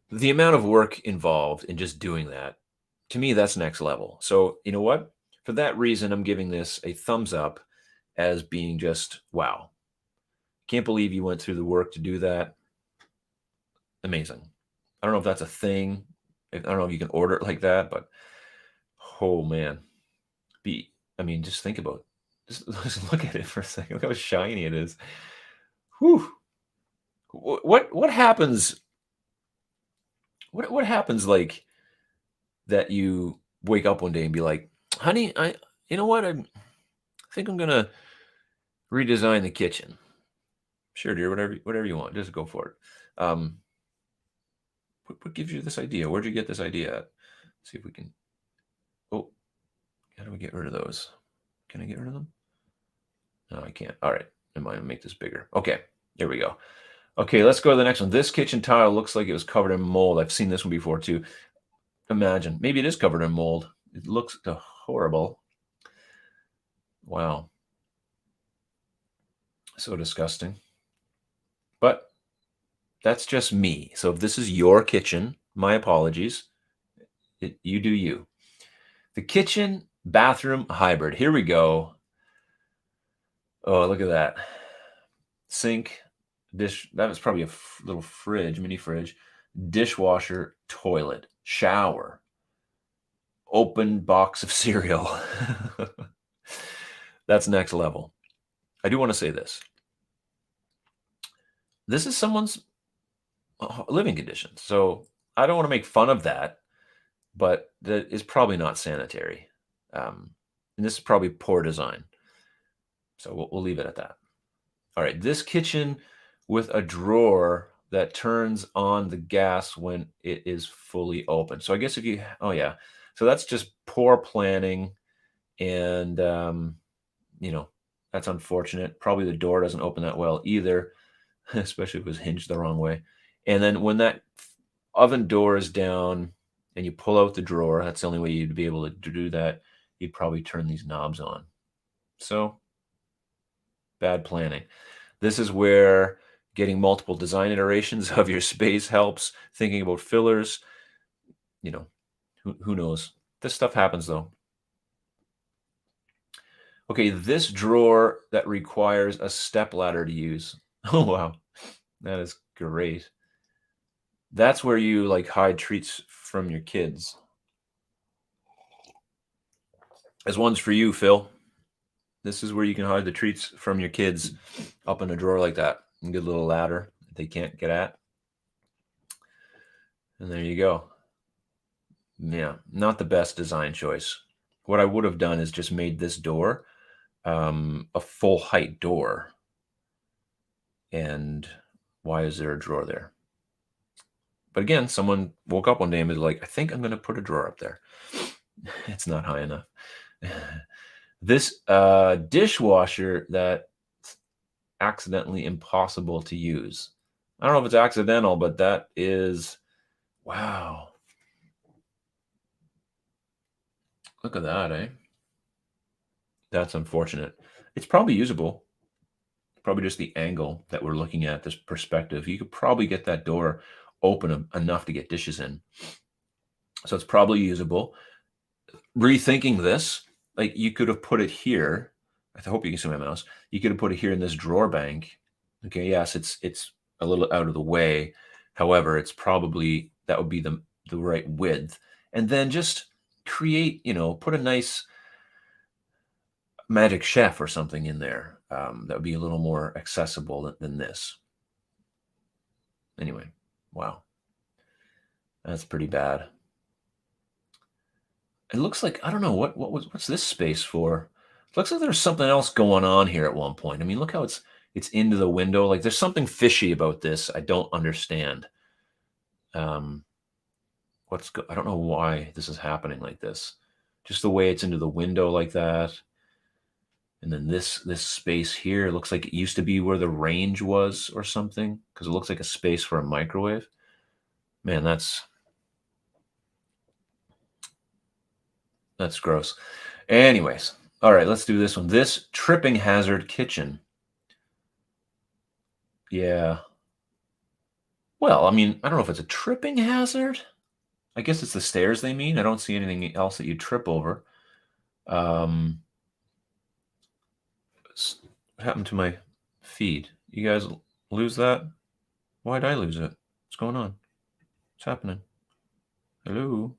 The amount of work involved in just doing that, to me, that's next level. So you know what? For that reason, I'm giving this a thumbs up as being just, wow. Can't believe you went through the work to do that. Amazing. I don't know if that's a thing. I don't know if you can order it like that, but oh man. I mean, just think about it. Just look at it for a second. Look how shiny it is. Whew. What happens? What happens like that you wake up one day and be like, honey, you know what? I think I'm gonna redesign the kitchen. Sure, dear, whatever you want, just go for it. What gives you this idea? Where'd you get this idea at? Let's see if we can. Oh, how do we get rid of those? Can I get rid of them? No, I can't. All right, I might make this bigger. Okay, there we go. Okay, let's go to the next one. This kitchen tile looks like it was covered in mold. I've seen this one before too. Imagine, maybe it is covered in mold. It looks horrible. Wow. So disgusting. But that's just me. So if this is your kitchen, my apologies. You do you. The kitchen bathroom hybrid. Here we go. Oh, look at that. Sink, dish. That was probably a little fridge, mini fridge. Dishwasher, toilet, shower, open box of cereal. That's next level. I do want to say this. This is someone's living conditions. So I don't want to make fun of that, but that is probably not sanitary. And this is probably poor design. So we'll leave it at that. All right, this kitchen with a drawer that turns on the gas when it is fully open. So I guess if you, oh yeah, so that's just poor planning, and you know, that's unfortunate. Probably the door doesn't open that well either, especially if it was hinged the wrong way. And then when that oven door is down and you pull out the drawer, that's the only way you'd be able to do that. You'd probably turn these knobs on. So bad planning. This is where getting multiple design iterations of your space helps. Thinking about fillers, you know, who knows? This stuff happens though. Okay, this drawer that requires a step ladder to use. Oh, wow. That is great. That's where you like hide treats from your kids. This one's for you, Phil. This is where you can hide the treats from your kids, up in a drawer like that. And get a little ladder that they can't get at. And there you go. Yeah, not the best design choice. What I would have done is just made this door a full height door. And why is there a drawer there? But again, someone woke up one day and was like, I think I'm going to put a drawer up there. It's not high enough. This dishwasher that accidentally impossible to use. I don't know if it's accidental, but that is, wow. Look at that, eh? That's unfortunate. It's probably usable. Probably just the angle that we're looking at, this perspective. You could probably get that door open enough to get dishes in. So it's probably usable. Rethinking this, like you could have put it here. I hope you can see my mouse. You could have put it here in this drawer bank. Okay, yes, it's a little out of the way. However, it's probably that would be the right width. And then just create, put a nice Magic Chef or something in there. That would be a little more accessible than this. Anyway, wow. That's pretty bad. It looks like, I don't know, what's this space for? It looks like there's something else going on here at one point. I mean, look how it's into the window. Like there's something fishy about this. I don't understand. I don't know why this is happening like this. Just the way it's into the window like that. And then this space here looks like it used to be where the range was or something, because it looks like a space for a microwave. Man, that's gross. Anyways, all right, let's do this one. This tripping hazard kitchen. Yeah. Well, I mean, I don't know if it's a tripping hazard. I guess it's the stairs they mean. I don't see anything else that you trip over. What happened to my feed? You guys lose that? Why did I lose it? What's going on? What's happening? Hello?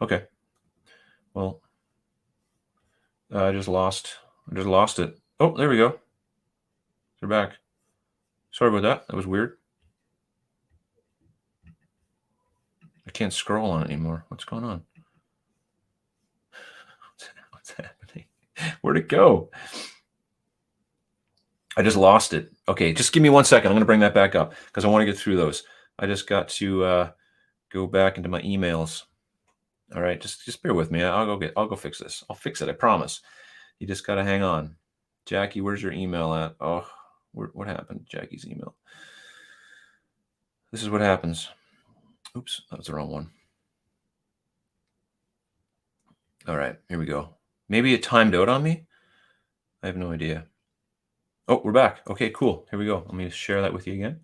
Okay. Well, I just lost it. Oh, there we go. They're back. Sorry about that. That was weird. I can't scroll on it anymore. What's going on? What's happening? Where'd it go? I just lost it. Okay, just give me 1 second. I'm going to bring that back up because I want to get through those. I just got to go back into my emails. All right, just bear with me. I'll go fix this. I'll fix it. I promise. You just got to hang on. Jackie, where's your email at? Oh, what happened? Jackie's email. This is what happens. Oops, that was the wrong one. All right, here we go. Maybe it timed out on me. I have no idea. Oh, we're back. Okay, cool. Here we go. Let me share that with you again.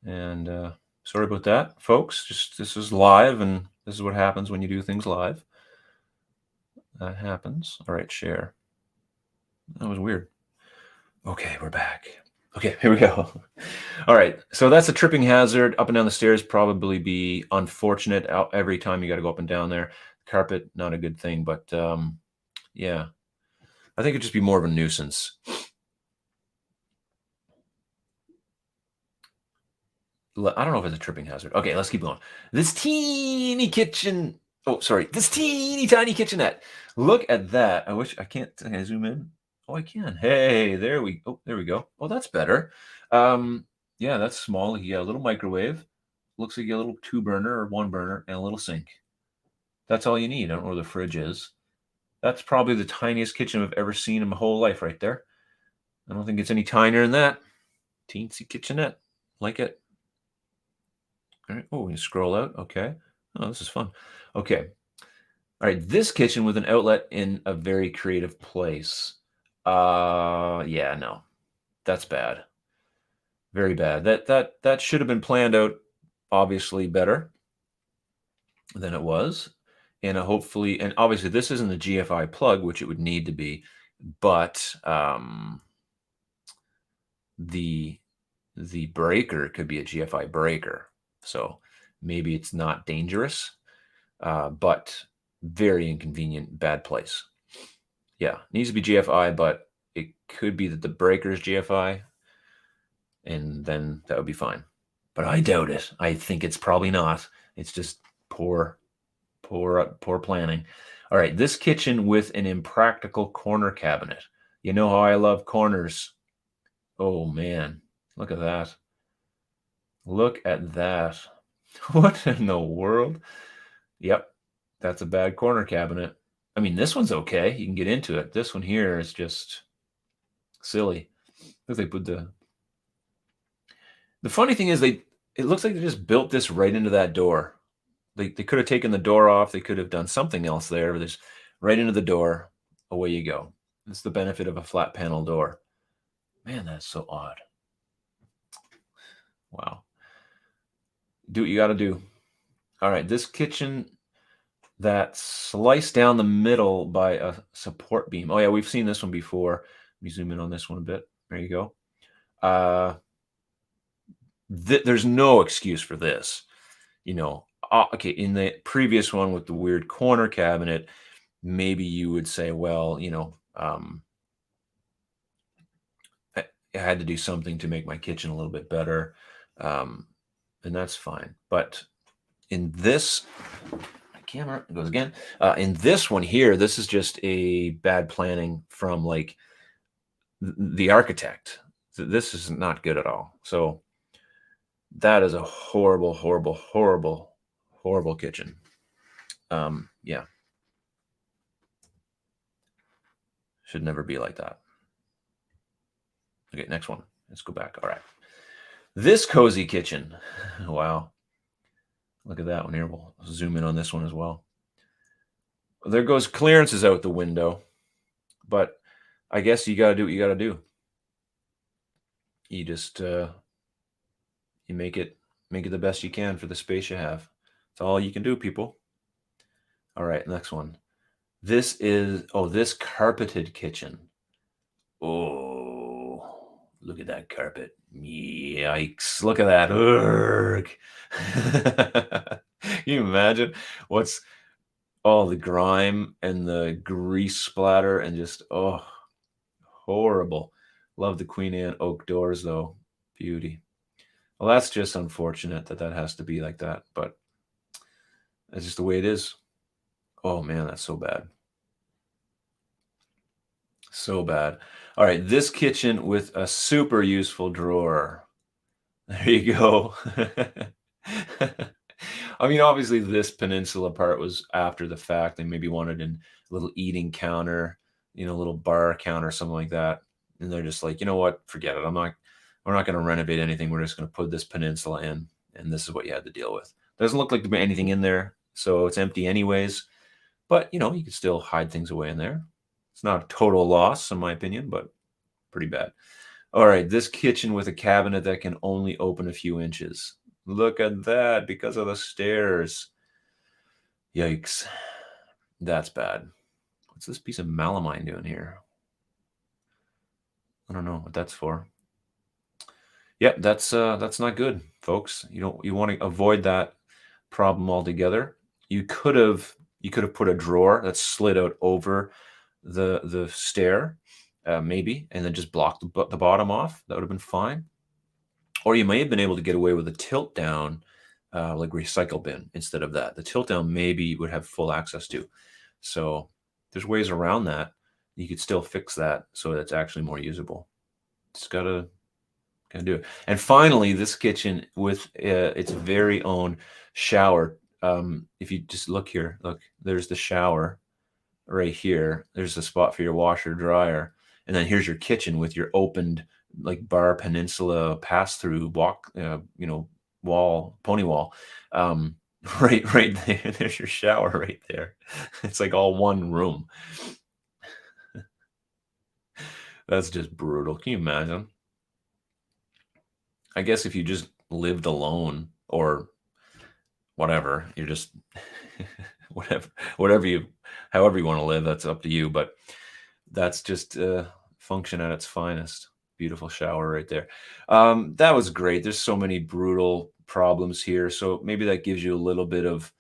And sorry about that, folks. This is live, and this is what happens when you do things live. That happens. All right, share. That was weird. Okay, we're back. Okay, here we go. All right, so that's a tripping hazard. Up and down the stairs probably be unfortunate. Every time you got to go up and down there. Carpet, not a good thing, but yeah. I think it'd just be more of a nuisance. I don't know if it's a tripping hazard. Okay, let's keep going. This teeny kitchen. Oh, sorry. This teeny tiny kitchenette. Look at that. I can't. Can I zoom in? Oh, I can. Hey, there we go. Oh, that's better. Yeah, that's small. Yeah, a little microwave. Looks like a little 2-burner or 1-burner and a little sink. That's all you need. I don't know where the fridge is. That's probably the tiniest kitchen I've ever seen in my whole life right there. I don't think it's any tinier than that. Teensy kitchenette. Like it. All right. Oh, we scroll out. Okay. Oh, this is fun. Okay. All right. This kitchen with an outlet in a very creative place. Yeah, no. That's bad. Very bad. That should have been planned out obviously better than it was. And hopefully, and obviously this isn't a GFI plug, which it would need to be, but the breaker could be a GFI breaker. So maybe it's not dangerous, but very inconvenient, bad place. Yeah, needs to be GFI, but it could be that the breaker is GFI, and then that would be fine. But I doubt it. I think it's probably not. It's just poor planning. All right, this kitchen with an impractical corner cabinet. You know how I love corners. Oh, man. Look at that. Look at that. What in the world? Yep, that's a bad corner cabinet. I mean, this one's okay. You can get into it. This one here is just Silly. Looks like they put the funny thing is it looks like they just built this right into that door. They could have taken the door off. They could have done something else there. But there's right into the door. Away you go. That's the benefit of a flat panel door. Man, that's so odd. Wow. Do what you got to do. All right, this kitchen that's sliced down the middle by a support beam. Oh yeah, we've seen this one before. Let me zoom in on this one a bit. There you go. There's no excuse for this. Okay, in the previous one with the weird corner cabinet, maybe you would say, well, I had to do something to make my kitchen a little bit better, and that's fine. But in this, my camera goes again. In this one here, this is just a bad planning from like the architect. This is not good at all. So that is a horrible, horrible, horrible, horrible kitchen. Yeah. Should never be like that. Okay, next one. Let's go back. All right. This cozy kitchen. Wow. Look at that one here. We'll zoom in on this one as well. There goes clearances out the window. But I guess you got to do what you got to do. You just you make it the best you can for the space you have. That's all you can do, people. All right, next one. This is this carpeted kitchen. Oh, look at that carpet. Yikes. Look at that. Urgh. Can you imagine what's all the grime and the grease splatter and just horrible. Love the Queen Anne oak doors though. Beauty. Well, that's just unfortunate that has to be like that, but that's just the way it is. Oh man, that's so bad. So bad. All right, this kitchen with a super useful drawer. There you go. I mean, obviously this peninsula part was after the fact. They maybe wanted a little eating counter, a little bar counter, something like that. And they're just like, you know what? Forget it. We're not going to renovate anything. We're just going to put this peninsula in. And this is what you had to deal with. Doesn't look like there's anything in there. So it's empty anyways. But, you can still hide things away in there. It's not a total loss, in my opinion, but pretty bad. All right, this kitchen with a cabinet that can only open a few inches. Look at that, because of the stairs. Yikes. That's bad. What's this piece of melamine doing here? I don't know what that's for. Yep, that's not good, folks. You want to avoid that problem altogether. You could have put a drawer that slid out over the stair, maybe, and then just block the bottom off. That would have been fine. Or you may have been able to get away with a tilt down, like recycle bin instead of that. The tilt down maybe you would have full access to. So there's ways around that. You could still fix that so that's actually more usable. Just gotta do it. And finally, this kitchen with its very own shower. If you just look here, look, there's the shower right here. There's a spot for your washer dryer. And then here's your kitchen with your opened like bar peninsula pass-through wall, pony wall. Right there. There's your shower right there. It's like all one room. That's just brutal. Can you imagine? I guess if you just lived alone or whatever, you're just however you want to live, that's up to you. But that's just function at its finest. Beautiful shower right there. That was great. There's so many brutal problems here. So maybe that gives you a little bit of,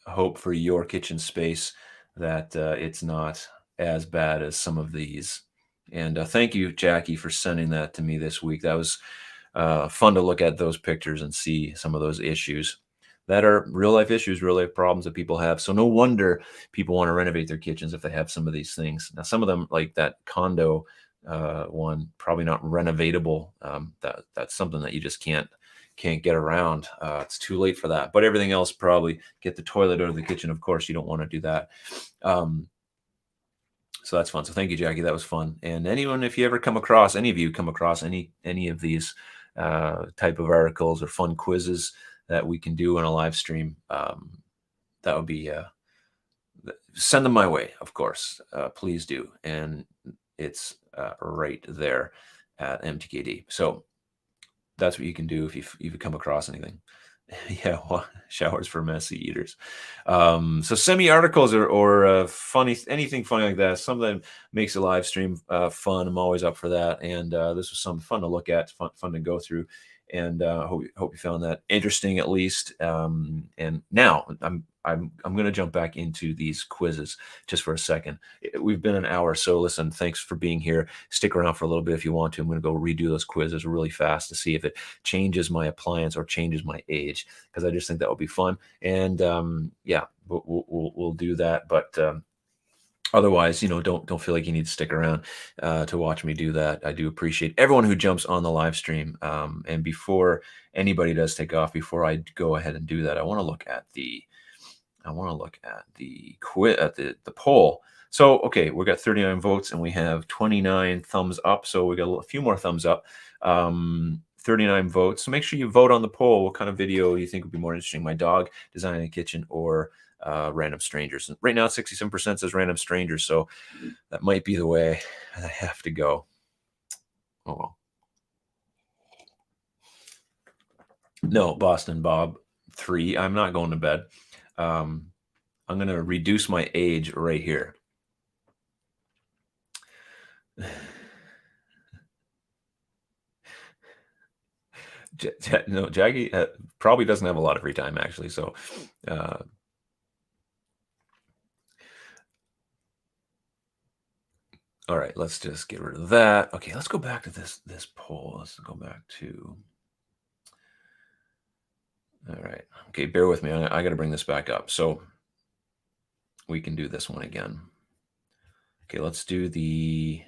hope for your kitchen space that it's not as bad as some of these. And thank you, Jackie, for sending that to me this week. That was fun to look at those pictures and see some of those issues that are real life issues, real life problems that people have. So no wonder people want to renovate their kitchens if they have some of these things. Now, some of them, like that condo one, probably not renovatable. That's something that you just can't get around. It's too late for that. But everything else, probably get the toilet out of the kitchen. Of course, you don't want to do that. So that's fun. So thank you, Jackie. That was fun. And anyone, if you ever come across any of you come across any of these type of articles or fun quizzes that we can do on a live stream, that would be send them my way, of course. Please do. And it's right there at MTKD. So that's what you can do if you come across anything. Yeah, well, showers for messy eaters. So send me articles or funny anything funny like that. Something that makes a live stream fun. I'm always up for that. And this was some fun to look at, fun to go through. And hope you found that interesting at least. And now I'm going to jump back into these quizzes just for a second. We've been an hour, so listen. Thanks for being here. Stick around for a little bit if you want to. I'm going to go redo those quizzes really fast to see if it changes my appliance or changes my age, because I just think that would be fun. And yeah, we'll do that. But otherwise, don't feel like you need to stick around to watch me do that. I do appreciate everyone who jumps on the live stream. And before anybody does take off, before I go ahead and do that, I want to look at the the poll. So, okay, we got 39 votes and we have 29 thumbs up. So we got a few more thumbs up. 39 votes. So make sure you vote on the poll. What kind of video you think would be more interesting? My dog designing a kitchen or random strangers? Right now, 67% says random strangers. So that might be the way I have to go. Oh, well. No, Boston Bob 3. I'm not going to bed. I'm going to reduce my age right here. No, Jackie probably doesn't have a lot of free time, actually. So, all right, let's just get rid of that. Okay, let's go back to this poll. Let's go back to. All right. Okay, bear with me. I got to bring this back up so we can do this one again. Okay, let's do the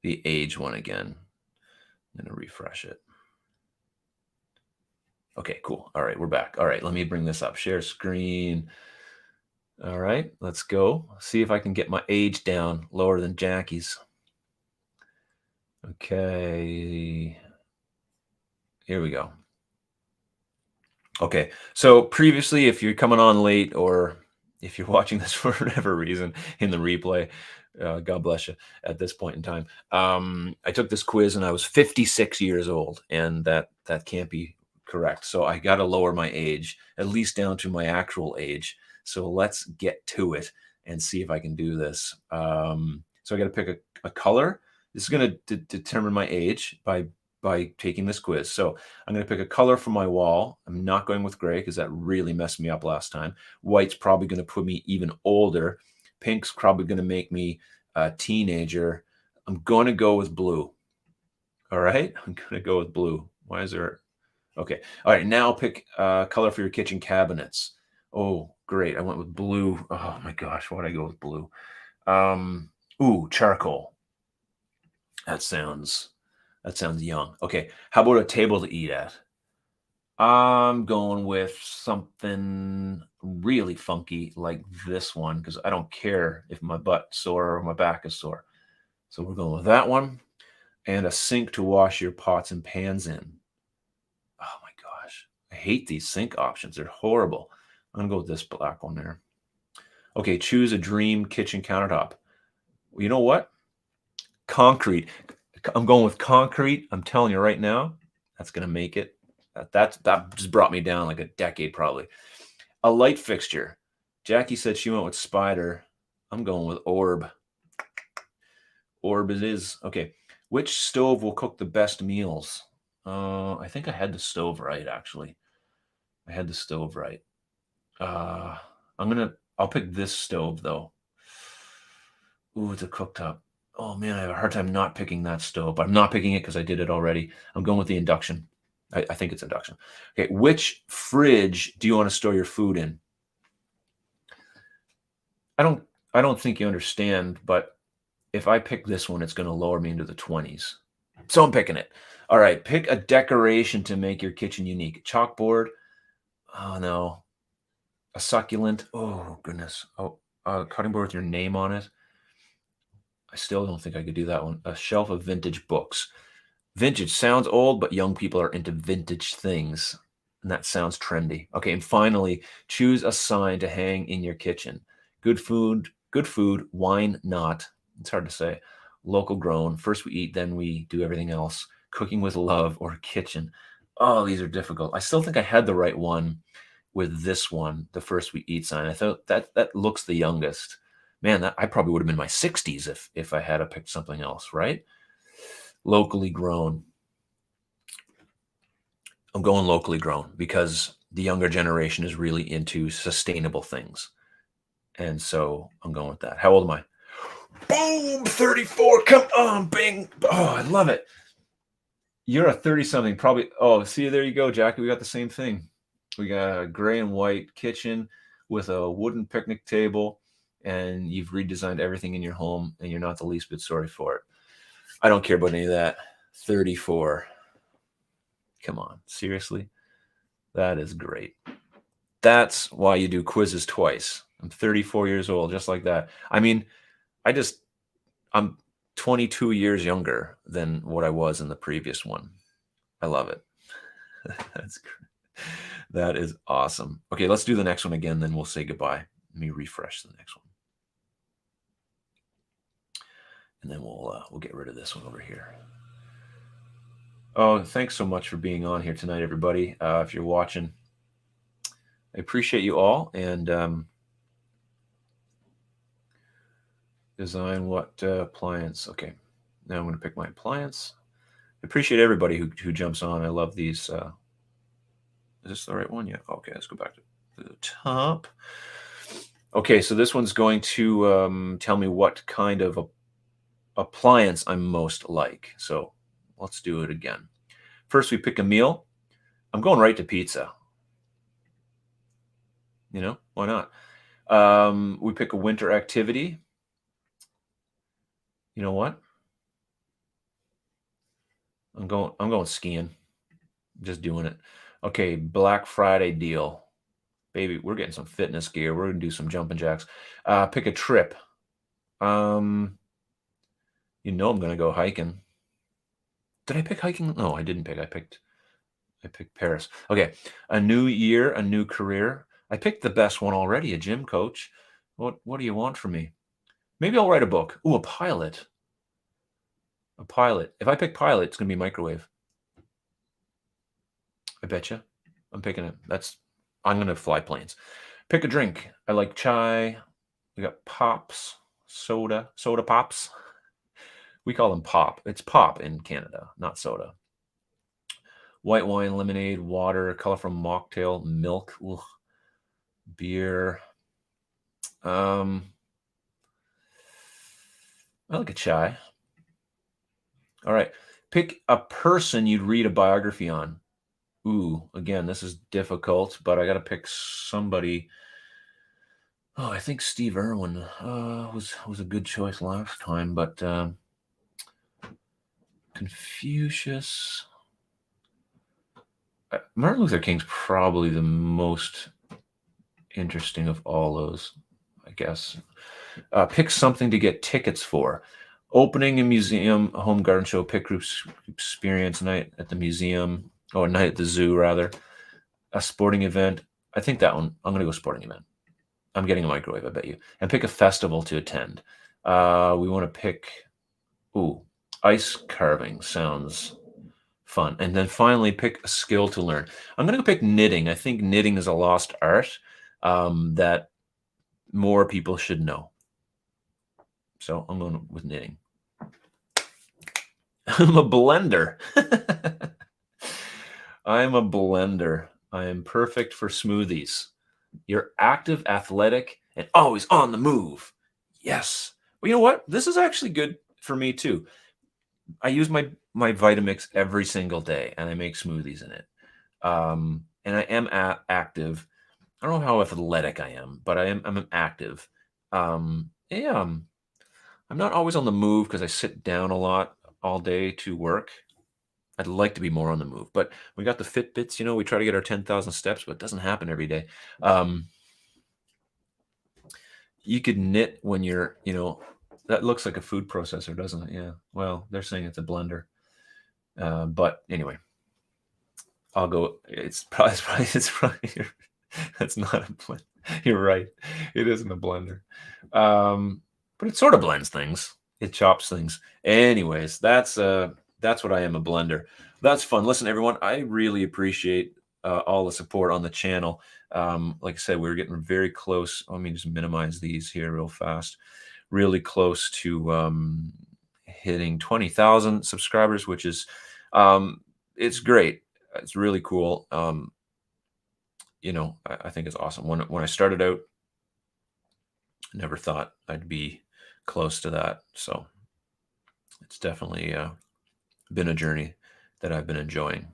age one again. I'm going to refresh it. Okay, cool. All right, we're back. All right, let me bring this up. Share screen. All right, let's go. See if I can get my age down lower than Jackie's. Okay. Here we go. Okay, so previously, if you're coming on late or if you're watching this for whatever reason in the replay, God bless you at this point in time. I took this quiz and I was 56 years old, and that can't be correct. So I got to lower my age, at least down to my actual age. So let's get to it and see if I can do this. So I got to pick a color. This is going to determine my age by taking this quiz. So I'm going to pick a color for my wall. I'm not going with gray because that really messed me up last time. White's probably going to put me even older. Pink's probably going to make me a teenager. I'm going to go with blue. All right. I'm going to go with blue. Why is there? Okay. All right. Now pick a color for your kitchen cabinets. Oh, great. I went with blue. Oh my gosh. Why did I go with blue? Ooh, charcoal. That sounds young. Okay. How about a table to eat at? I'm going with something really funky like this one because I don't care if my butt's sore or my back is sore. So we're going with that one. And a sink to wash your pots and pans in. Oh my gosh. I hate these sink options. They're horrible. I'm going to go with this black one there. Okay, choose a dream kitchen countertop. You know what? Concrete. I'm going with concrete. I'm telling you right now, that's going to make it. That just brought me down like a decade probably. A light fixture. Jackie said she went with spider. I'm going with orb. Orb it is. Okay. Which stove will cook the best meals? I think I had the stove right, actually. I had the stove right. I'll pick this stove though. Ooh, it's a cooktop. Oh man, I have a hard time not picking that stove. But I'm not picking it because I did it already. I'm going with the induction. I think it's induction. Okay, which fridge do you want to store your food in? I don't think you understand, but if I pick this one, it's going to lower me into the 20s. So I'm picking it. All right, pick a decoration to make your kitchen unique. Chalkboard. Oh no. A succulent. Oh goodness. Oh, cutting board with your name on it. I still don't think I could do that one. A shelf of vintage books. Vintage sounds old, but young people are into vintage things. And that sounds trendy. Okay, and finally, choose a sign to hang in your kitchen. Good food, wine not. It's hard to say. Local grown. First we eat, then we do everything else. Cooking with love or kitchen. Oh, these are difficult. I still think I had the right one with this one, the first we eat sign. I thought that looks the youngest. Man, that I probably would have been in my 60s if I had to pick something else, right? Locally grown. I'm going locally grown because the younger generation is really into sustainable things. And so I'm going with that. How old am I? Boom, 34. Come on, bing. Oh, I love it. You're a 30 something, probably. Oh, see, there you go, Jackie. We got the same thing. We got a gray and white kitchen with a wooden picnic table, and you've redesigned everything in your home, and you're not the least bit sorry for it. I don't care about any of that. 34. Come on, seriously? That is great. That's why you do quizzes twice. I'm 34 years old, just like that. I mean, I'm 22 years younger than what I was in the previous one. I love it. That's great. That is awesome. Okay, let's do the next one again, then we'll say goodbye. Let me refresh the next one. And then we'll get rid of this one over here. Oh, thanks so much for being on here tonight, everybody. If you're watching, I appreciate you all. And design what appliance? Okay, now I'm going to pick my appliance. I appreciate everybody who jumps on. I love these. Is this the right one? Yeah. Okay, let's go back to the top. Okay, so this one's going to tell me what kind of appliance I'm most like. So let's do it again. First, we pick a meal. I'm going right to pizza. Why not? We pick a winter activity. You know what? I'm going skiing. Just doing it. Okay, Black Friday deal. Baby, we're getting some fitness gear. We're gonna do some jumping jacks. Pick a trip. I'm gonna go hiking. Did I pick hiking? No, I didn't pick. I picked Paris. Okay, a new year, a new career. I picked the best one already, a gym coach. What do you want from me? Maybe I'll write a book. Ooh, a pilot. A pilot. If I pick pilot, it's gonna be microwave. I betcha. I'm picking it. I'm gonna fly planes. Pick a drink. I like chai. We got pops, soda pops. We call them pop. It's pop in Canada, not soda. White wine, lemonade, water, colorful mocktail, milk, beer. I like a chai. All right. Pick a person you'd read a biography on. Ooh, again, this is difficult, but I got to pick somebody. Oh, I think Steve Irwin was a good choice last time, but Confucius. Martin Luther King's probably the most interesting of all those, I guess. Pick something to get tickets for. Opening a museum, a home garden show, pick groups experience, night at the museum, or night at the zoo, rather. A sporting event. I think that one. I'm going to go sporting event. I'm getting a microwave, I bet you. And pick a festival to attend. We want to pick, ice carving sounds fun. And then finally, pick a skill to learn. I'm going to go pick knitting. I think knitting is a lost art that more people should know. So I'm going with knitting. I'm a blender. I'm a blender. I am perfect for smoothies. You're active, athletic, and always on the move. Yes. Well, you know what? This is actually good for me too. I use my Vitamix every single day, and I make smoothies in it. And I am active. I don't know how athletic I am, but I'm active. Yeah, I'm not always on the move because I sit down a lot all day to work. I'd like to be more on the move, but we got the Fitbits. We try to get our 10,000 steps, but it doesn't happen every day. You could knit when you're, That looks like a food processor, doesn't it? Yeah. Well, they're saying it's a blender. But anyway, I'll go. It's probably that's not a blender. You're right. It isn't a blender. But it sort of blends things. It chops things. Anyways, that's what I am, a blender. That's fun. Listen, everyone, I really appreciate all the support on the channel. Like I said, we were getting very close. Let me just minimize these here real fast. Really close to hitting 20,000 subscribers, which is it's great. It's really cool. I think it's awesome. When I started out, I never thought I'd be close to that. So it's definitely been a journey that I've been enjoying.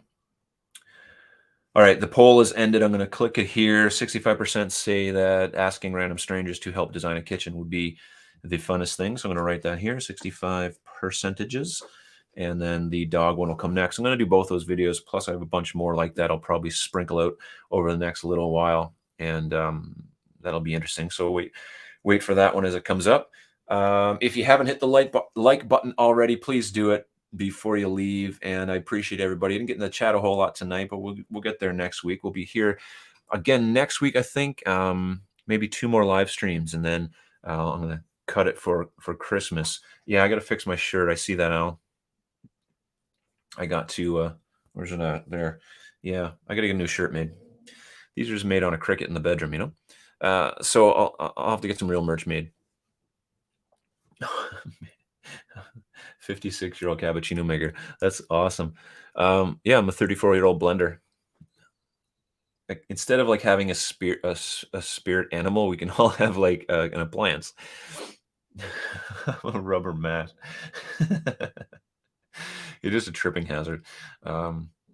All right, the poll is ended. I'm going to click it here. 65% say that asking random strangers to help design a kitchen would be the funnest thing. So I'm going to write that here, 65 percentages. And then the dog one will come next. I'm going to do both those videos. Plus, I have a bunch more like that. I'll probably sprinkle out over the next little while. And that'll be interesting. So wait for that one as it comes up. If you haven't hit the like button already, please do it before you leave. And I appreciate everybody. I didn't get in the chat a whole lot tonight, but we'll get there next week. We'll be here again next week, I think. Maybe 2 more live streams, and then I'm going to cut it for Christmas. Yeah, I got to fix my shirt. I see that now. I got to where's it at? There. Yeah, I got to get a new shirt made. These are just made on a Cricut in the bedroom, you know. So I'll have to get some real merch made. 56-year-old cappuccino maker. That's awesome. Yeah, I'm a 34-year-old blender. Like, instead of like having a spirit animal, we can all have like an appliance. A rubber mat. It is a tripping hazard.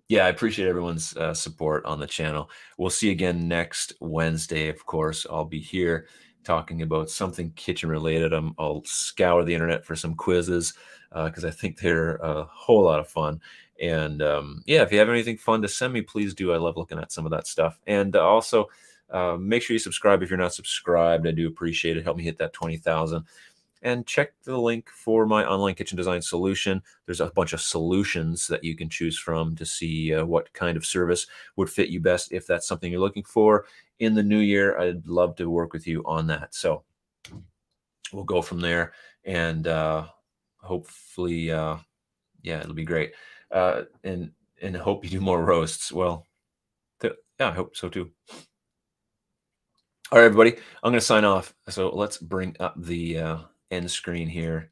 Yeah, I appreciate everyone's support on the channel. We'll see you again next Wednesday. Of course, I'll be here talking about something kitchen related. I'll scour the internet for some quizzes because I think they're a whole lot of fun. And yeah, if you have anything fun to send me, please do. I love looking at some of that stuff. And also, make sure you subscribe if you're not subscribed. I do appreciate it. Help me hit that 20,000. And check the link for my online kitchen design solution. There's a bunch of solutions that you can choose from to see what kind of service would fit you best if that's something you're looking for. In the new year, I'd love to work with you on that. So we'll go from there, and hopefully, yeah, it'll be great. And hope you do more roasts. Well, yeah, I hope so too. All right, everybody, I'm going to sign off. So let's bring up the end screen here,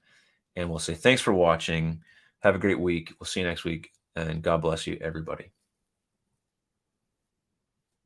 and we'll say thanks for watching. Have a great week. We'll see you next week, and God bless you, everybody.